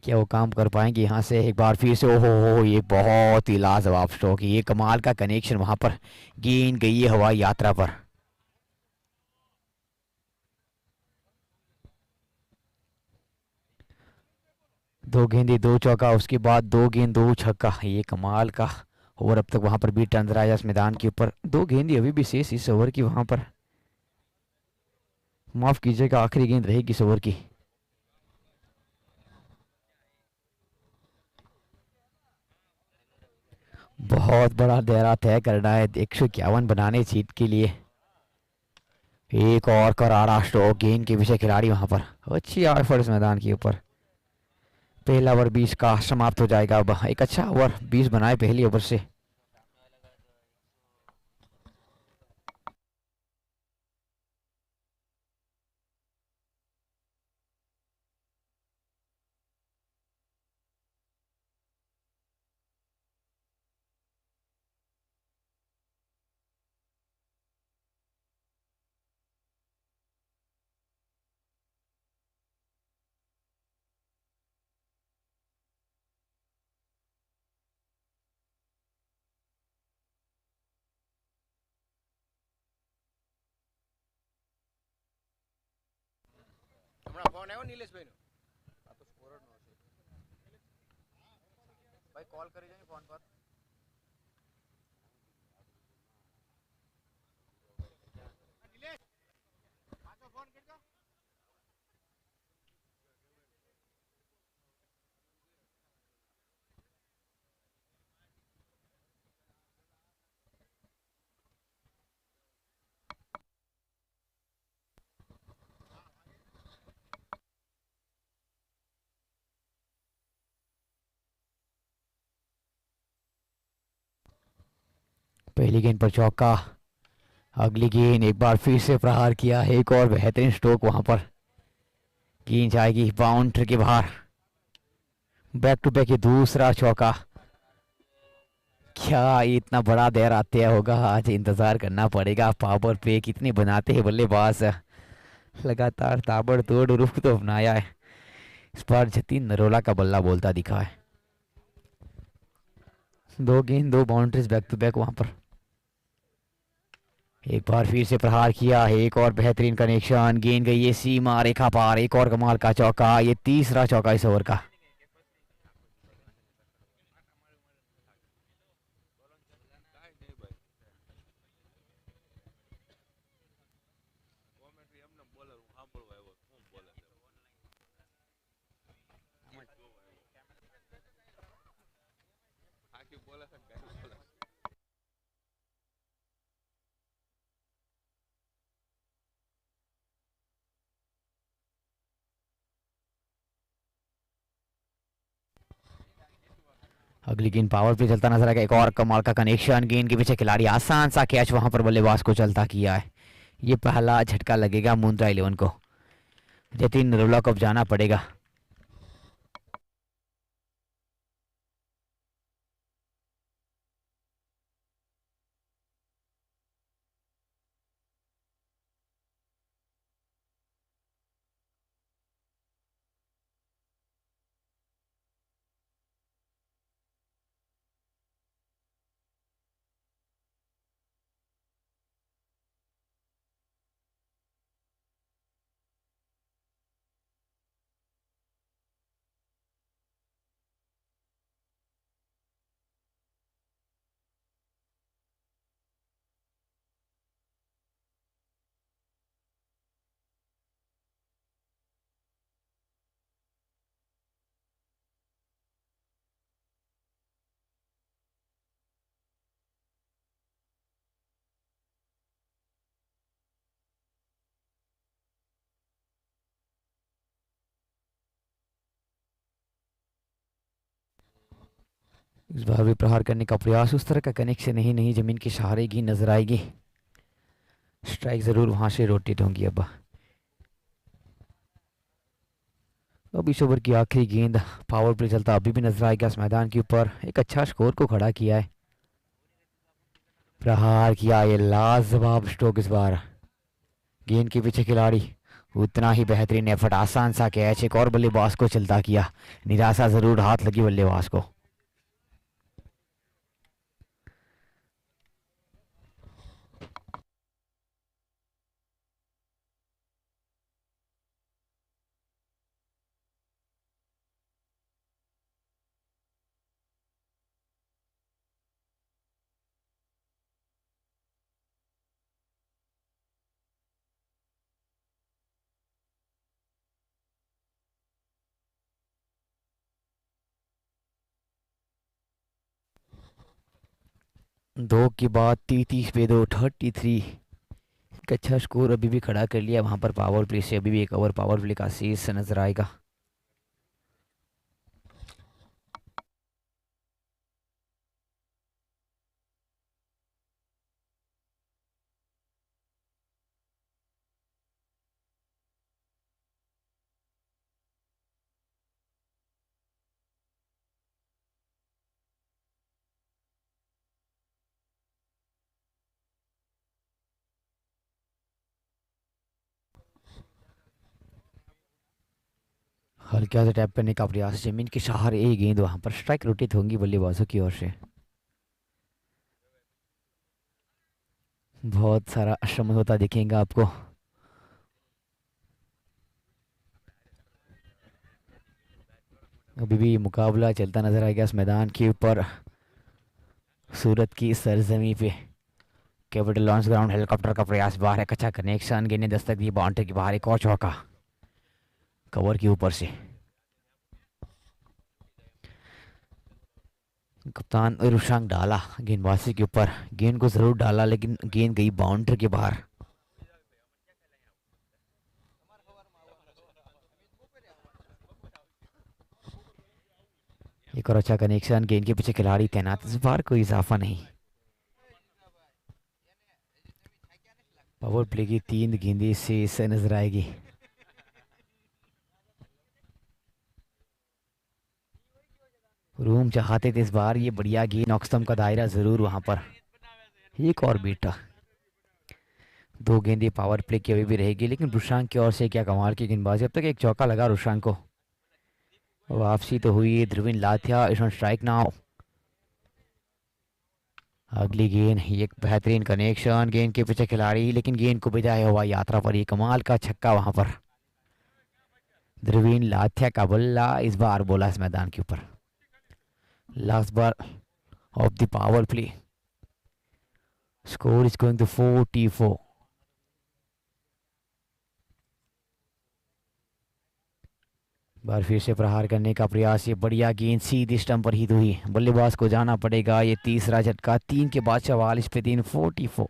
क्या वो काम कर पाएंगे यहाँ से एक बार फिर से? ओहो हो, ये बहुत ही लाजवाब स्ट्रोक, ये कमाल का कनेक्शन वहां पर। गेंद गई है हवाई यात्रा पर। दो गेंदे दो चौका, उसके बाद दो गेंद दो छक्का, ये कमाल का ओवर अब तक वहां पर बीट नजर आया इस मैदान के ऊपर। दो गेंदें अभी भी शेष इस ओवर की वहां पर। माफ कीजिएगा, आखिरी गेंद रहेगी इस ओवर की। बहुत बड़ा दायरा तय करना है 151 बनाने जीत के लिए। एक और करारा स्ट्रोक, गेंद के पीछे खिलाड़ी वहां पर। अच्छी एफर्ट इस मैदान के ऊपर। पहला ओवर 20 का समाप्त हो जाएगा। अब एक अच्छा ओवर 20 बनाए पहली ओवर से। पहली गेंद पर चौका। अगली गेंद एक बार फिर से प्रहार किया, एक और बेहतरीन स्ट्रोक वहां पर। गेंद जाएगी बाउंड्री के बाहर। बैक टू बैक ये दूसरा चौका। क्या इतना बड़ा दायरा तय होगा? आज इंतजार करना पड़ेगा। पावर प्ले कितने बनाते हैं बल्लेबाज। लगातार ताबड़तोड़ रुख तो अपनाया है। इस बार जतीन नरोला का बल्ला बोलता दिखा है। दो गेंद दो बाउंड्रीज बैक टू बैक वहां पर। एक बार फिर से प्रहार किया है, एक और बेहतरीन कनेक्शन, गेंद गई है सीमा रेखा पार। एक और कमाल का चौका, ये तीसरा चौका इस ओवर का। अगली गेंद पावर पे चलता नजर आएगा। एक और कमाल का कनेक्शन, गेंद के पीछे खिलाड़ी, आसान सा कैच वहां पर बल्लेबाज को चलता किया है। ये पहला झटका लगेगा मुंद्रा 11 को। जतीन नरोला को अब जाना पड़ेगा। इस बार भी प्रहार करने का प्रयास, उस तरह का कनेक्शन ही नहीं, जमीन के सहारे की नजर आएगी। स्ट्राइक जरूर वहां से रोटेट होंगी। अब इस ओवर की आखिरी गेंद, पावर प्ले चलता अभी भी नजर आएगा इस मैदान के ऊपर। एक अच्छा स्कोर को खड़ा किया है, प्रहार किया, ये लाजवाब स्ट्रोक इस बार। गेंद के पीछे खिलाड़ी, उतना ही बेहतरीन एफर्ट, आसान सा कैच, एक और बल्लेबाज को चलता किया। निराशा जरूर हाथ लगी बल्लेबाज को। दो के बाद 33 पे 2, 33। एक अच्छा स्कोर अभी भी खड़ा कर लिया वहां पर पावर प्ले से। अभी भी एक ओवर पावर प्ले का शेष नजर आएगा। हल्का सा टैप करने का प्रयास, जमीन के सहारे एक गेंद, वहां पर स्ट्राइक रोटेट होंगी बल्लेबाजों की ओर से। बहुत सारा श्रम होता दिखेगा आपको। अभी भी मुकाबला चलता नजर आएगा इस मैदान के ऊपर, सूरत की सरजमी पे। कैपिटल लॉन्च ग्राउंड, हेलीकॉप्टर का प्रयास, बाहर एक अच्छा कनेक्शन, गेंद ने दस्तक दी बाउंड्री के बाहर, एक और चौका कवर के ऊपर से। कप्तान रुशांक डाला गेंदबाजी के ऊपर, गेंद को जरूर डाला लेकिन गेंद गई बाउंड्री के बाहर। एक और अच्छा कनेक्शन, गेंद के पीछे खिलाड़ी तैनात, इस बार कोई इजाफा नहीं। पावर प्ले की 3 गेंदें शेष नजर आएगी। रूम चाहते थे इस बार ये बढ़िया गेंद, ऑक्सटम का दायरा जरूर वहां पर। एक और बेटा, 2 गेंदें पावर प्ले की अभी भी रहेगी, लेकिन रुशांक की ओर से क्या कमाल की गेंदबाजी। अब तक एक चौका लगा रुशांक को। वापसी तो हुई, ध्रुवीन लाथिया इस स्ट्राइक नाउ। अगली गेंद, एक बेहतरीन कनेक्शन, गेंद के पीछे खिलाड़ी, लेकिन गेंद को बिताए हुआ यात्रा पर, ये कमाल का छक्का वहां पर। ध्रुवीन लाथिया का बल्ला इस बार बोला इस मैदान के ऊपर। Last ball of the power play, score is going to 44। बार फिर से प्रहार करने का प्रयास, ये बढ़िया गेंद सीधी स्टंप पर हिट हुई, बल्लेबाज को जाना पड़ेगा। ये तीसरा झटका, 3 के बाद 44 पे 3, 44।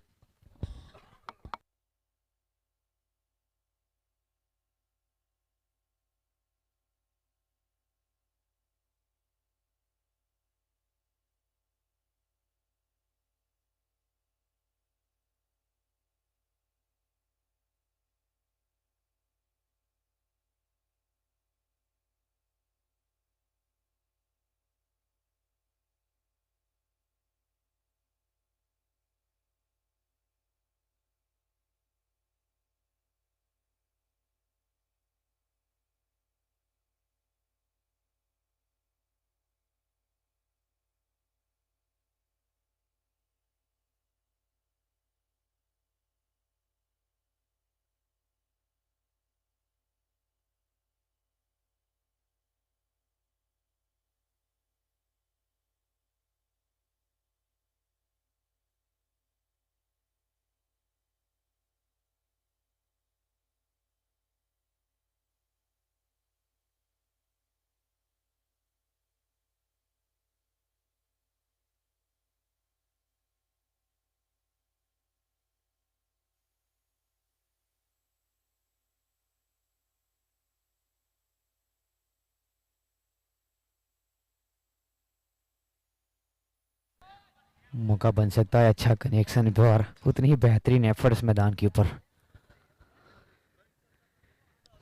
मौका बन सकता है, अच्छा कनेक्शन और उतनी ही बेहतरीन एफर्ट्स मैदान के ऊपर।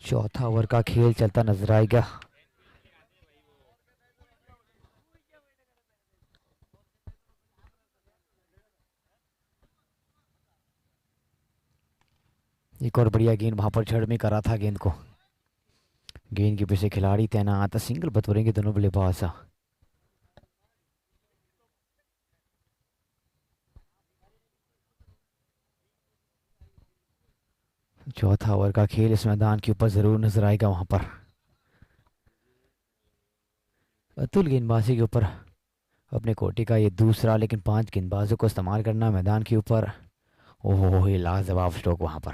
चौथा ओवर का खेल चलता नजर आएगा। एक और बढ़िया गेंद वहां पर जड़ में करा था गेंद को। गेंद के पीछे खिलाड़ी तैनात, सिंगल बतौरेंगे दोनों बल्लेबाज। चौथा ओवर का खेल इस मैदान के ऊपर जरूर नजर आएगा वहां पर। अतुल गेंदबाजी के ऊपर अपने कोटे का ये दूसरा, लेकिन 5 गेंदबाजों को इस्तेमाल करना मैदान के ऊपर। ओहो, ये लाजवाब स्ट्रोक वहां पर,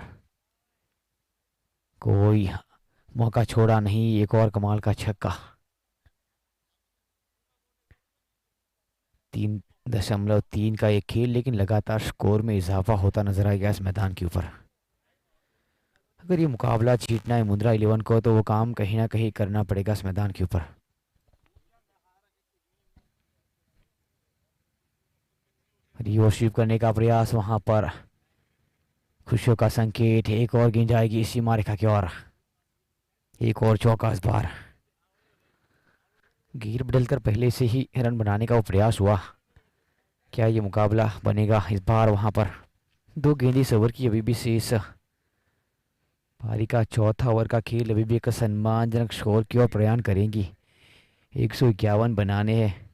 कोई मौका छोड़ा नहीं। एक और कमाल का छक्का। 3.3 का एक खेल, लेकिन लगातार स्कोर में इजाफा होता नजर आएगा इस मैदान के ऊपर। अगर ये मुकाबला जीतना है मुंद्रा 11 को, तो वो काम कहीं ना कहीं करना पड़ेगा इस मैदान के ऊपर। रिवर्सिव करने का प्रयास वहां पर, खुशियों का संकेत। एक और गेंद जाएगी सीमा रेखा की ओर। एक और चौका इस बार। गियर बदलकर पहले से ही रन बनाने का वो प्रयास हुआ। क्या ये मुकाबला बनेगा इस बार वहां पर? 2 गेंद इस ओवर की अभी भी शेष। पारी का चौथा ओवर का खेल अभी भी एक सम्मानजनक स्कोर की ओर प्रयाण करेंगी। 151 बनाने हैं।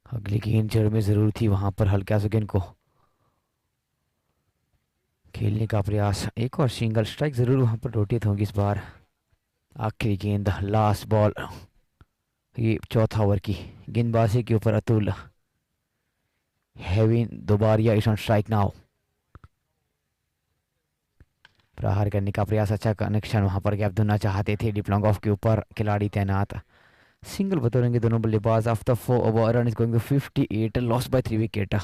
अगली गेंद जड़ में जरूर थी वहां पर, हल्का सा गेंद को खेलने का प्रयास। एक और सिंगल स्ट्राइक जरूर वहां पर रोटेट होंगी इस बार। आखिरी गेंद, लास्ट बॉल, ये चौथा ओवर की गेंदबाजी के ऊपर Atul. Havin Dobariya is on strike now. प्रहार करने का प्रयास, अच्छा कनेक्शन वहां पर, गैप देना चाहते थे डिप्लॉन्ग ऑफ के ऊपर खिलाड़ी तैनात। सिंगल बतौरेंगे दोनों बल्लेबाज। After 4 over run is going to 58, lost by 3 wicket.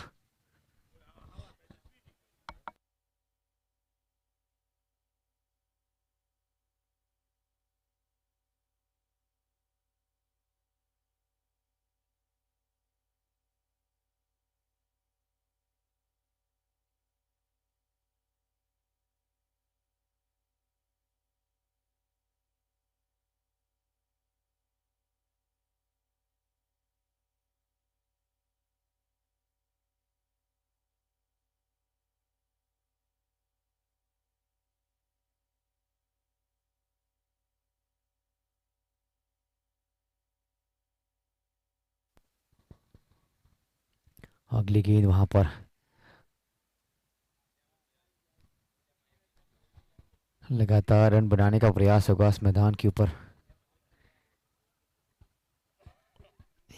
अगली गेंद वहां पर, लगातार रन बनाने का प्रयास होगा इस मैदान के ऊपर।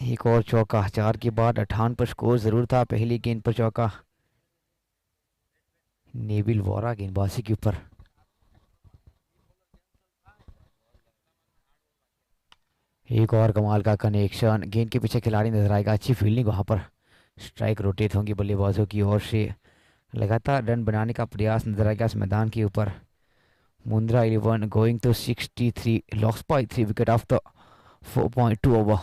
एक और चौका, 4 के बाद 58 पर स्कोर जरूर था। पहली गेंद पर चौका नेविल वोरा गेंदबाजी के ऊपर। एक और कमाल का कनेक्शन, गेंद के पीछे खिलाड़ी नजर आएगा। अच्छी फील्डिंग वहां पर। स्ट्राइक रोटेट होंगी बल्लेबाजों की ओर से। लगातार रन बनाने का प्रयास नजर आएगा इस मैदान के ऊपर। Mundra 11 going to 63, lost by 3 wicket after 4.2 over.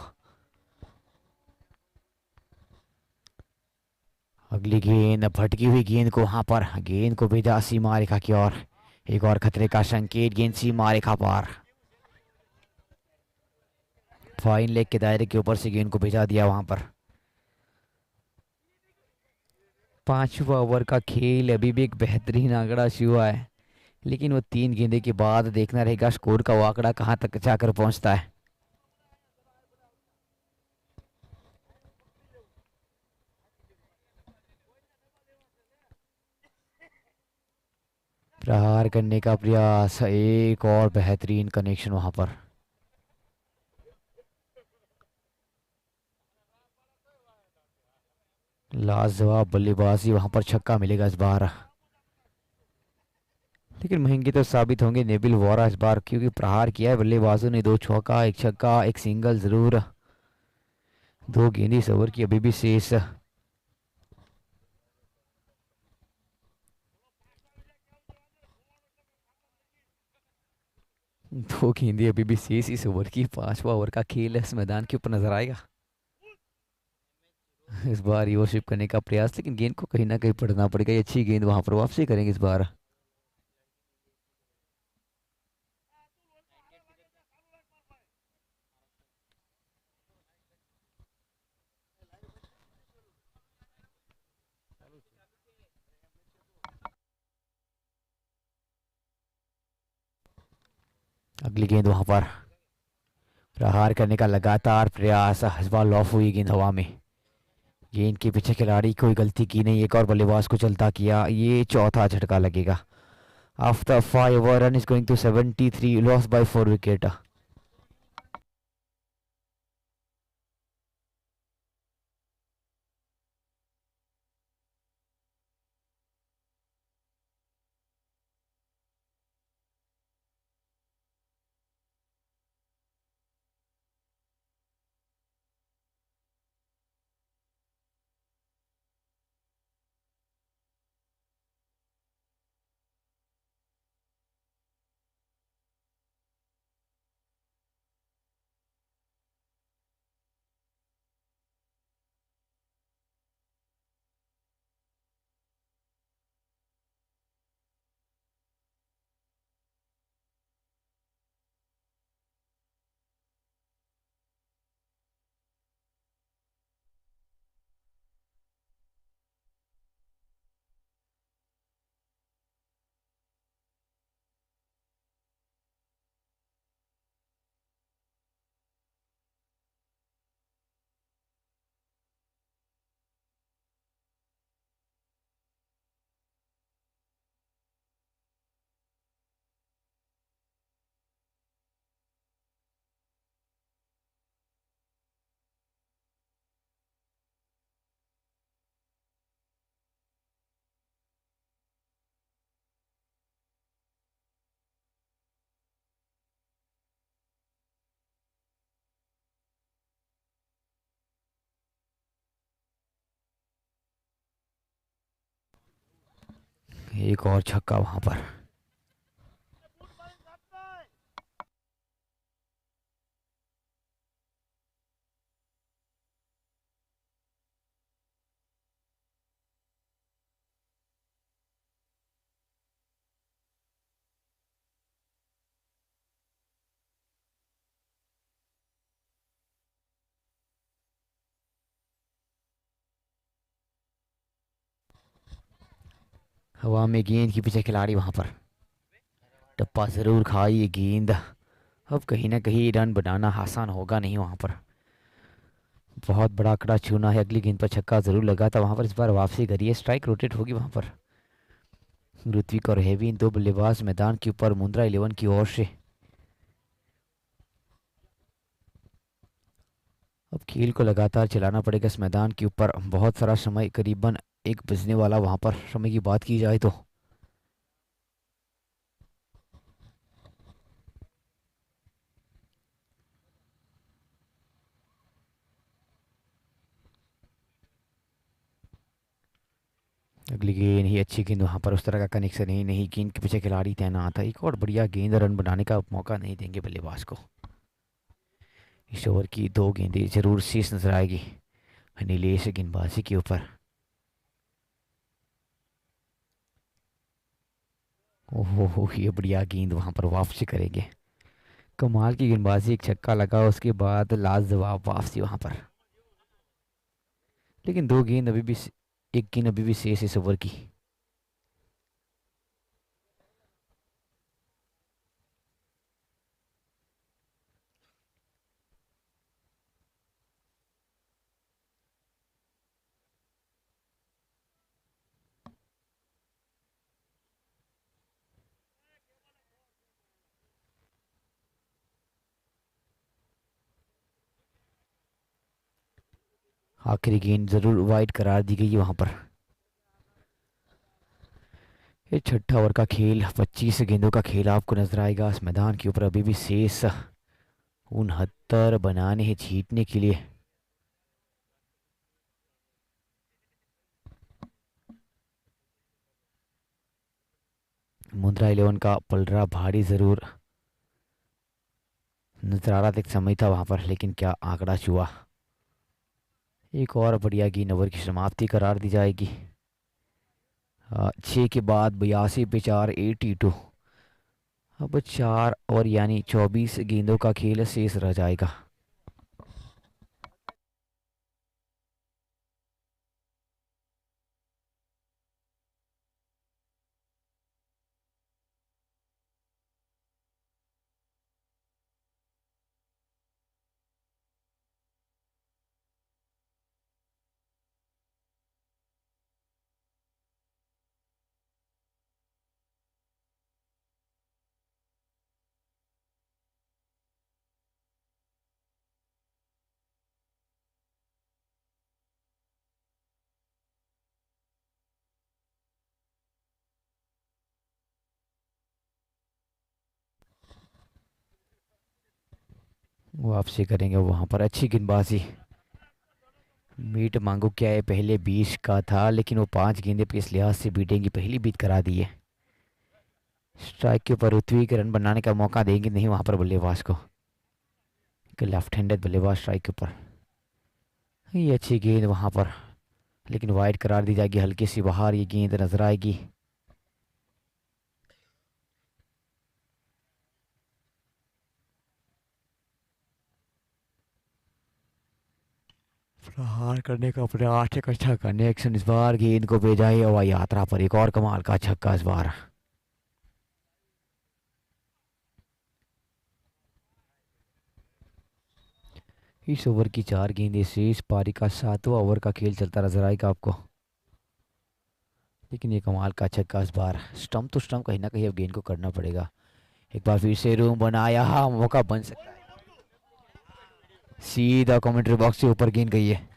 अगली गेंद, भटकी हुई गेंद को वहां पर, गेंद को भेजा सीमा रेखा की ओर। एक और खतरे का संकेत, गेंद सीमा रेखा पार। फाइन लेग के दायरे के ऊपर से गेंद को भेजा दिया वहां पर। 5वां ओवर का खेल अभी भी एक बेहतरीन आंकड़ा हुआ है, लेकिन वो 3 गेंदे के बाद देखना रहेगा स्कोर का वो आंकड़ा कहां तक जाकर पहुंचता है। प्रहार करने का प्रयास, एक और बेहतरीन कनेक्शन वहां पर। लाजवाब बल्लेबाजी वहां पर, छक्का मिलेगा इस बार। लेकिन महंगे तो साबित होंगे नेबिल वोरा इस बार, क्योंकि प्रहार किया है बल्लेबाजों ने। 2 चौका, 1 छक्का, 1 सिंगल जरूर। 2 गेंदें इस ओवर की अभी भी शेष। दो गेंदें अभी भी शेष इस ओवर की। 5वां ओवर का खेल इस मैदान के ऊपर नजर आएगा। इस बार रिवर्शिप करने का प्रयास, लेकिन गेंद को कहीं ना कहीं पढ़ना पड़ेगा। ये अच्छी गेंद वहां पर वापसी करेंगे इस बार। अगली गेंद वहां पर प्रहार करने का लगातार प्रयास। इस बार लॉफ हुई गेंद हवा में। गेंद के पीछे खिलाड़ी कोई गलती की नहीं, एक और बल्लेबाज को चलता किया। ये चौथा झटका लगेगा। After 5 run is going to 73, loss by 4 wicket. एक और छक्का वहां पर। हवा में गेंद के पीछे खिलाड़ी वहां पर। टप्पा जरूर खाई ये गेंद। अब कहीं ना कहीं रन बनाना आसान होगा नहीं वहां पर। बहुत बड़ा आंकड़ा छूना है। अगली गेंद पर छक्का जरूर लगा था वहां पर। इस बार वापसी करिए, स्ट्राइक रोटेट होगी वहां पर। ऋत्विक और हेवी दो बल्लेबाज मैदान के ऊपर मुंद्रा 11 की ओर से। अब खेल को लगातार चलाना पड़ेगा इस मैदान के ऊपर। बहुत सारा समय, करीबन 1 बजने वाला वहां पर समय की बात की जाए तो। अगली गेंद ही अच्छी गेंद वहां पर। उस तरह का कनेक्शन ही नहीं। गेंद के पीछे खिलाड़ी तैनात था। एक और बढ़िया गेंद, रन बनाने का मौका नहीं देंगे बल्लेबाज को। इस ओवर की 2 गेंदें जरूर शेष नजर आएगी नीलेश गेंदबाजी के ऊपर। ओहो, ये बढ़िया गेंद वहां पर वापसी करेंगे। कमाल की गेंदबाजी, एक छक्का लगा उसके बाद लाजवाब वापसी वहां पर। लेकिन 2 गेंद अभी भी, एक गेंद अभी भी शेष इस ओवर की। आखिरी गेंद जरूर वाइड करार दी गई है वहां पर। ये छठा ओवर का खेल, 25 गेंदों का खेल आपको नजर आएगा इस मैदान के ऊपर। अभी भी शेष 69 बनाने हैं जीतने के लिए। मुंद्रा 11 का पलड़ा भारी जरूर नज़ारा एक समय था वहाँ पर, लेकिन क्या आंकड़ा छुआ। एक और बढ़िया गेंद, ओवर की समाप्ति करार दी जाएगी। 6 के बाद 82 पे 4, 82। अब 4 और यानी 24 गेंदों का खेल शेष रह जाएगा। वापसी करेंगे वहाँ पर, अच्छी गेंदबाजी। मीट मांगू क्या है, पहले 20 का था, लेकिन वो 5 गेंदे पे इस लिहाज से बीटेंगी, पहली बीट करा दी है। स्ट्राइक के ऊपर ऋत्विक के रन बनाने का मौका देंगे नहीं वहाँ पर बल्लेबाज को। लेफ्ट हैंडेड बल्लेबाज स्ट्राइक के ऊपर। ये अच्छी गेंद वहाँ पर, लेकिन वाइड करार दी जाएगी, हल्की सी बाहर ये गेंद नजर आएगी। प्रहार करने का प्रयास, एक अच्छा कनेक्शन, इस बार गेंद को भेजा है हवाई यात्रा पर, एक और कमाल का छक्का इस बार। इस ओवर की 4 गेंदें शेष, पारी का 7वां ओवर का खेल चलता नजर आएगा आपको। लेकिन ये कमाल का छक्का इस बार, स्टंप टू स्टंप कहीं ना कहीं अब गेंद को करना पड़ेगा। एक बार फिर से रूम बनाया, हाँ मौका बन सकता है। सीधा कमेंट्री बॉक्स से ऊपर गेंद गई है।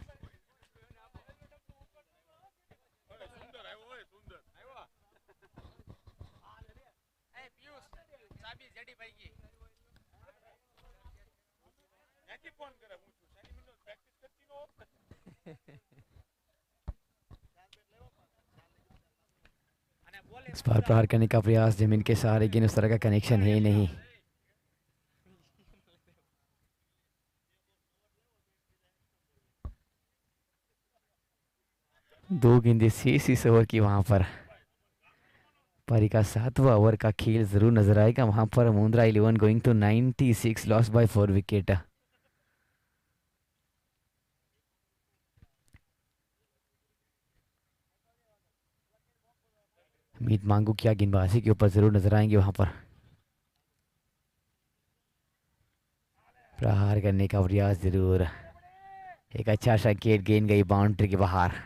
इस बार प्रहार करने का प्रयास, जमीन के सहारे गेंद, उस तरह का कनेक्शन है नहीं। दो गेंदें शेष इस ओवर की वहां पर। पारी का 7वां ओवर का खेल जरूर नजर आएगा वहां पर। Mundra 11 going to 96, loss by 4 wicket. Meet Mangu क्या गेंदबाजी के ऊपर जरूर नजर आएंगे वहां पर। प्रहार करने का प्रयास जरूर, एक अच्छा संकेत, गेंद गई बाउंड्री के बाहर।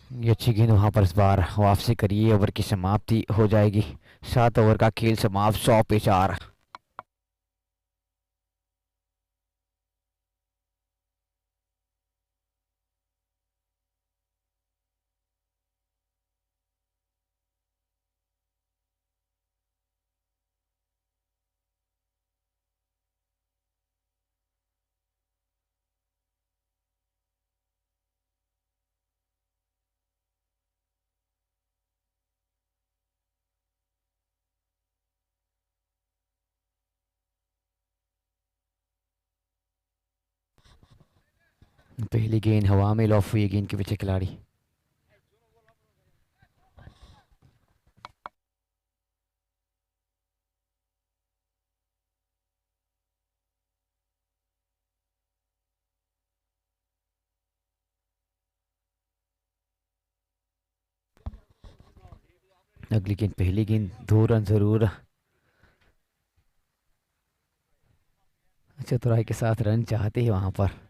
ये अच्छी गेंद वहां पर, इस बार वापसी करिए, ओवर की समाप्ति हो जाएगी। 7 ओवर का खेल समाप्त, 100 पे 4। पहली गेंद हवा में लॉफ हुई, गेंद के पीछे खिलाड़ी। अगली गेंद, पहली गेंद 2 रन जरूर। चतुराई के साथ रन चाहते हैं वहां पर।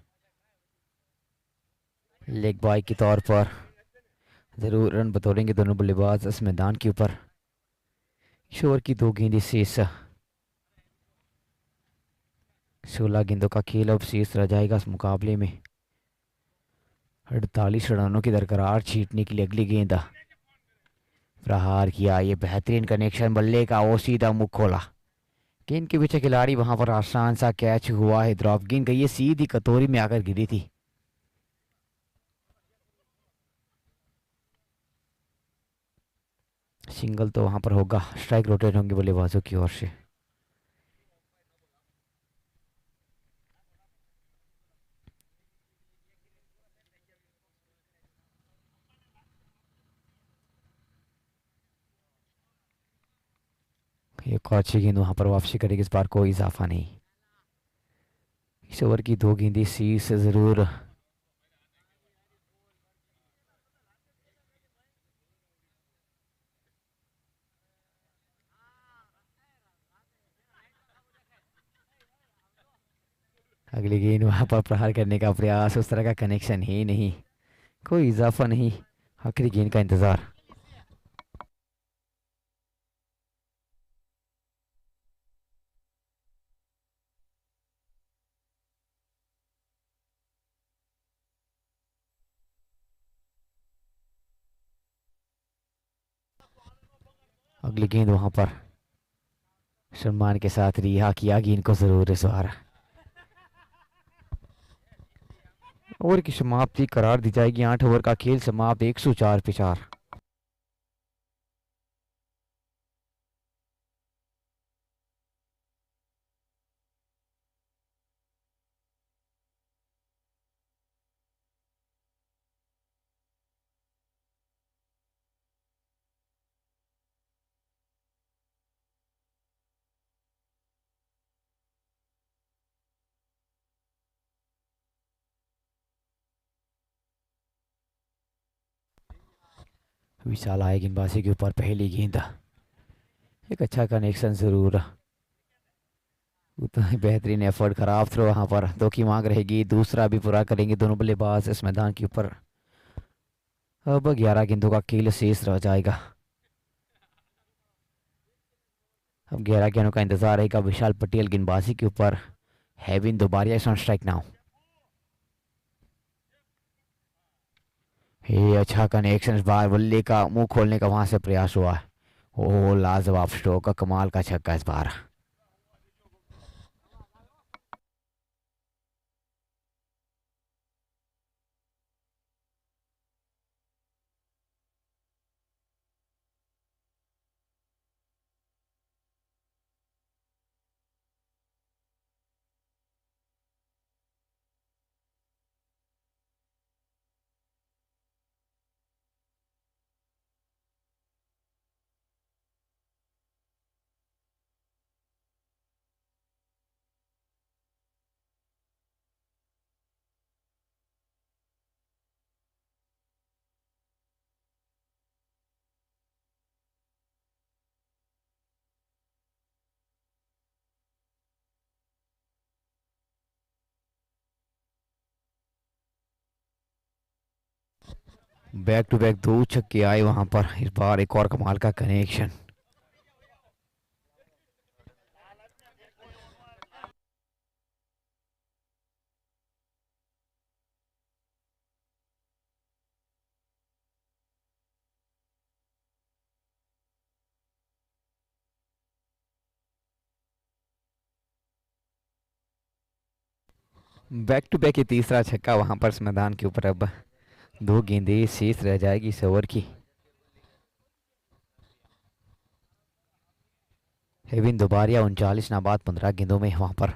लेग बॉय के तौर पर जरूर रन बतौरेंगे दोनों बल्लेबाज इस मैदान के ऊपर। इस ओवर की 2 गेंदें शेष, 16 गेंदों का खेल अब शेष रह जाएगा इस मुकाबले में। 48 रनों की दरकरार छीटने के लिए अगली गेंद प्रहार किया। ये बेहतरीन कनेक्शन बल्ले का, वो सीधा मुख खोला। गेंद के पीछे खिलाड़ी, वहां पर आसान सा कैच हुआ है, ड्रॉप गेंद गई है, सीधी कटोरी में आकर गिरी थी। सिंगल तो वहां पर होगा, स्ट्राइक रोटेट होंगे बल्लेबाजों की ओर से। एक और अच्छी गेंद वहां पर वापसी करेगी, इस बार कोई इजाफा नहीं। इस ओवर की 2 गेंदें सीज से जरूर। अगली गेंद वहां पर प्रहार करने का प्रयास, उस तरह का कनेक्शन ही नहीं, कोई इजाफा नहीं। आखिरी गेंद का इंतजार। अगली गेंद वहां पर सम्मान के साथ रिहा किया गेंद को जरूर इस बार। ओवर की समाप्ति करार दी जाएगी। 8 ओवर का खेल समाप्त, 104 पे 4। विशाल आए गेंदबाजी के ऊपर, पहली गेंद, एक अच्छा कनेक्शन जरूर। उतना ही बेहतरीन एफर्ट, खराब थ्रो वहां पर, 2 की मांग रहेगी, दूसरा भी पूरा करेंगे दोनों बल्लेबाज इस मैदान के ऊपर। अब 11 गेंदों का खेल शेष रह जाएगा। अब 11 गेंदों का इंतजार रहेगा विशाल पटेल गेंदबाजी के ऊपर। हैविन दोबारा इस ऑन स्ट्राइक नाउ। ये अच्छा कनेक्शन, इस बार बल्ले का मुंह खोलने का वहां से प्रयास हुआ। ओ लाजवाब स्ट्रोक का, कमाल का छक्का इस बार। बैक टू बैक 2 छक्के आए वहां पर, इस बार एक और कमाल का कनेक्शन। बैक टू बैक ये तीसरा छक्का वहां पर इस मैदान के ऊपर। अब 2 गेंदें शेष रह जाएगी इस ओवर की। हेविन दोबारा 39 नाबाद 15 गेंदों में वहां पर।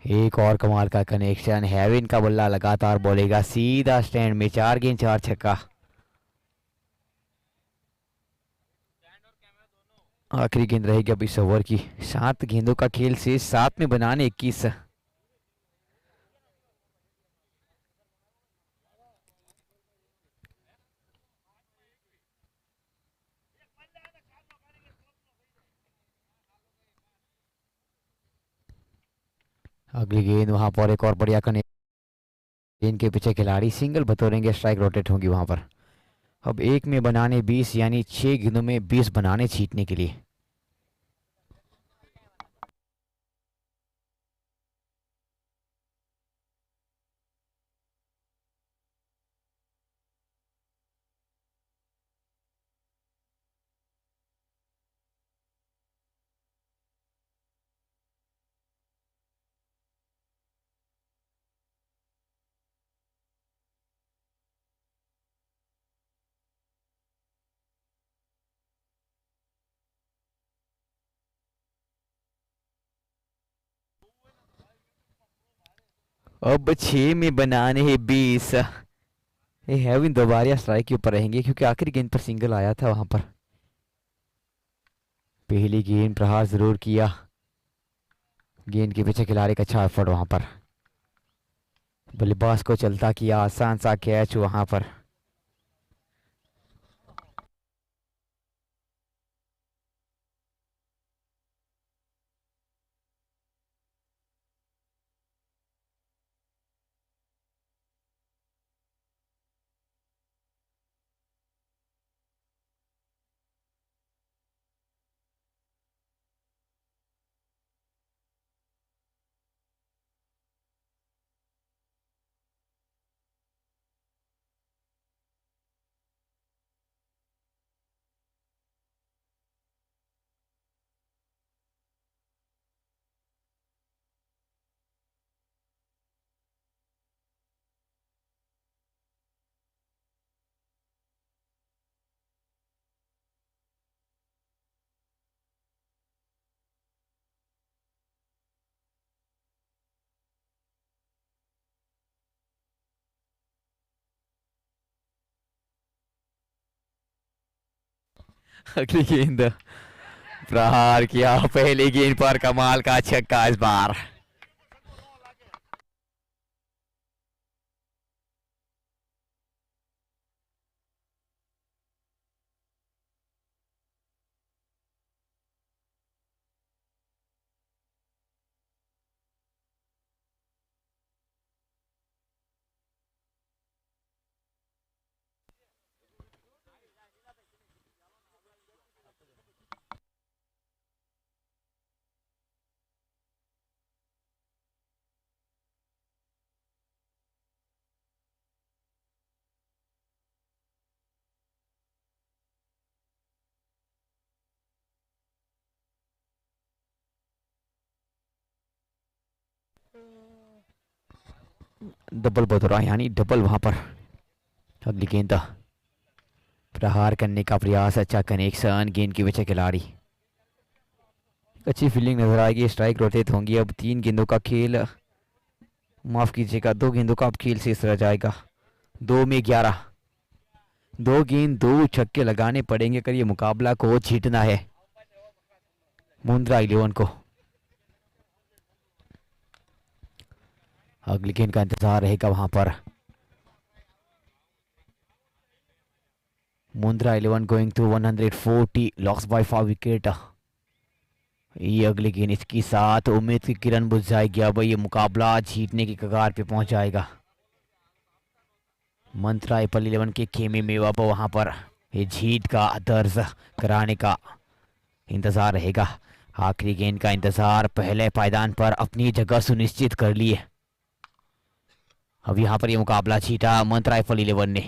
एक और कमाल का कनेक्शन, हेविन का बल्ला लगातार बोलेगा, सीधा स्टैंड में, 4 गेंद 4 छक्का। आखिरी गेंद रहेगी अब इस ओवर की। 7 गेंदों का खेल से 7 में बनाने 21। अगली गेंद वहां पर, एक और बढ़िया कनेक्शन। गेंद के पीछे खिलाड़ी सिंगल बतौरेंगे, स्ट्राइक रोटेट होंगी वहां पर। अब 1 में बनाने 20, यानी 6 गेंदों में 20 बनाने छीटने के लिए। अब 6 में बनाने हैं 20। ये हैविन दोबारा स्ट्राइक के ऊपर रहेंगे क्योंकि आखिरी गेंद पर सिंगल आया था वहां पर। पहली गेंद प्रहार जरूर किया, गेंद के पीछे खिलाड़ी का अच्छा एफर्ट वहां पर, बल्लेबाज को चलता किया, आसान सा कैच वहां पर। अगली गेंद प्रहार किया, पहली गेंद पर कमाल का छक्का इस बार। डबल बदौरा यानी डबल वहां पर। अगली गेंद प्रहार करने का प्रयास, अच्छा कनेक्शन, गेंद के पीछे खिलाड़ी, अच्छी फील्डिंग नजर आएगी। स्ट्राइक रोटेट होंगी। अब 3 गेंदों का खेल, माफ कीजिएगा 2 गेंदों का अब खेल शेष रह जाएगा। 2 में 11, 2 गेंद 2 छक्के लगाने पड़ेंगे अगर ये मुकाबला को जीतना है मुंद्रा 11 को। अगली गेंद का इंतजार रहेगा वहां पर। Mundra 11 going to 140, loss by 5 wicket. ये अगली गेंद, इसके साथ उम्मीद की किरण बुझ जाएगी। अब ये मुकाबला जीतने की कगार पे पहुंच जाएगा। मंत्रा एपल 11 के खेमे में अब वहां पर ये जीत का दर्ज कराने का इंतजार रहेगा। आखिरी गेंद का इंतजार, पहले पायदान पर अपनी जगह सुनिश्चित कर लिए। अब यहाँ पर ये मुकाबला जीता मंत्रा एपल 11 ने।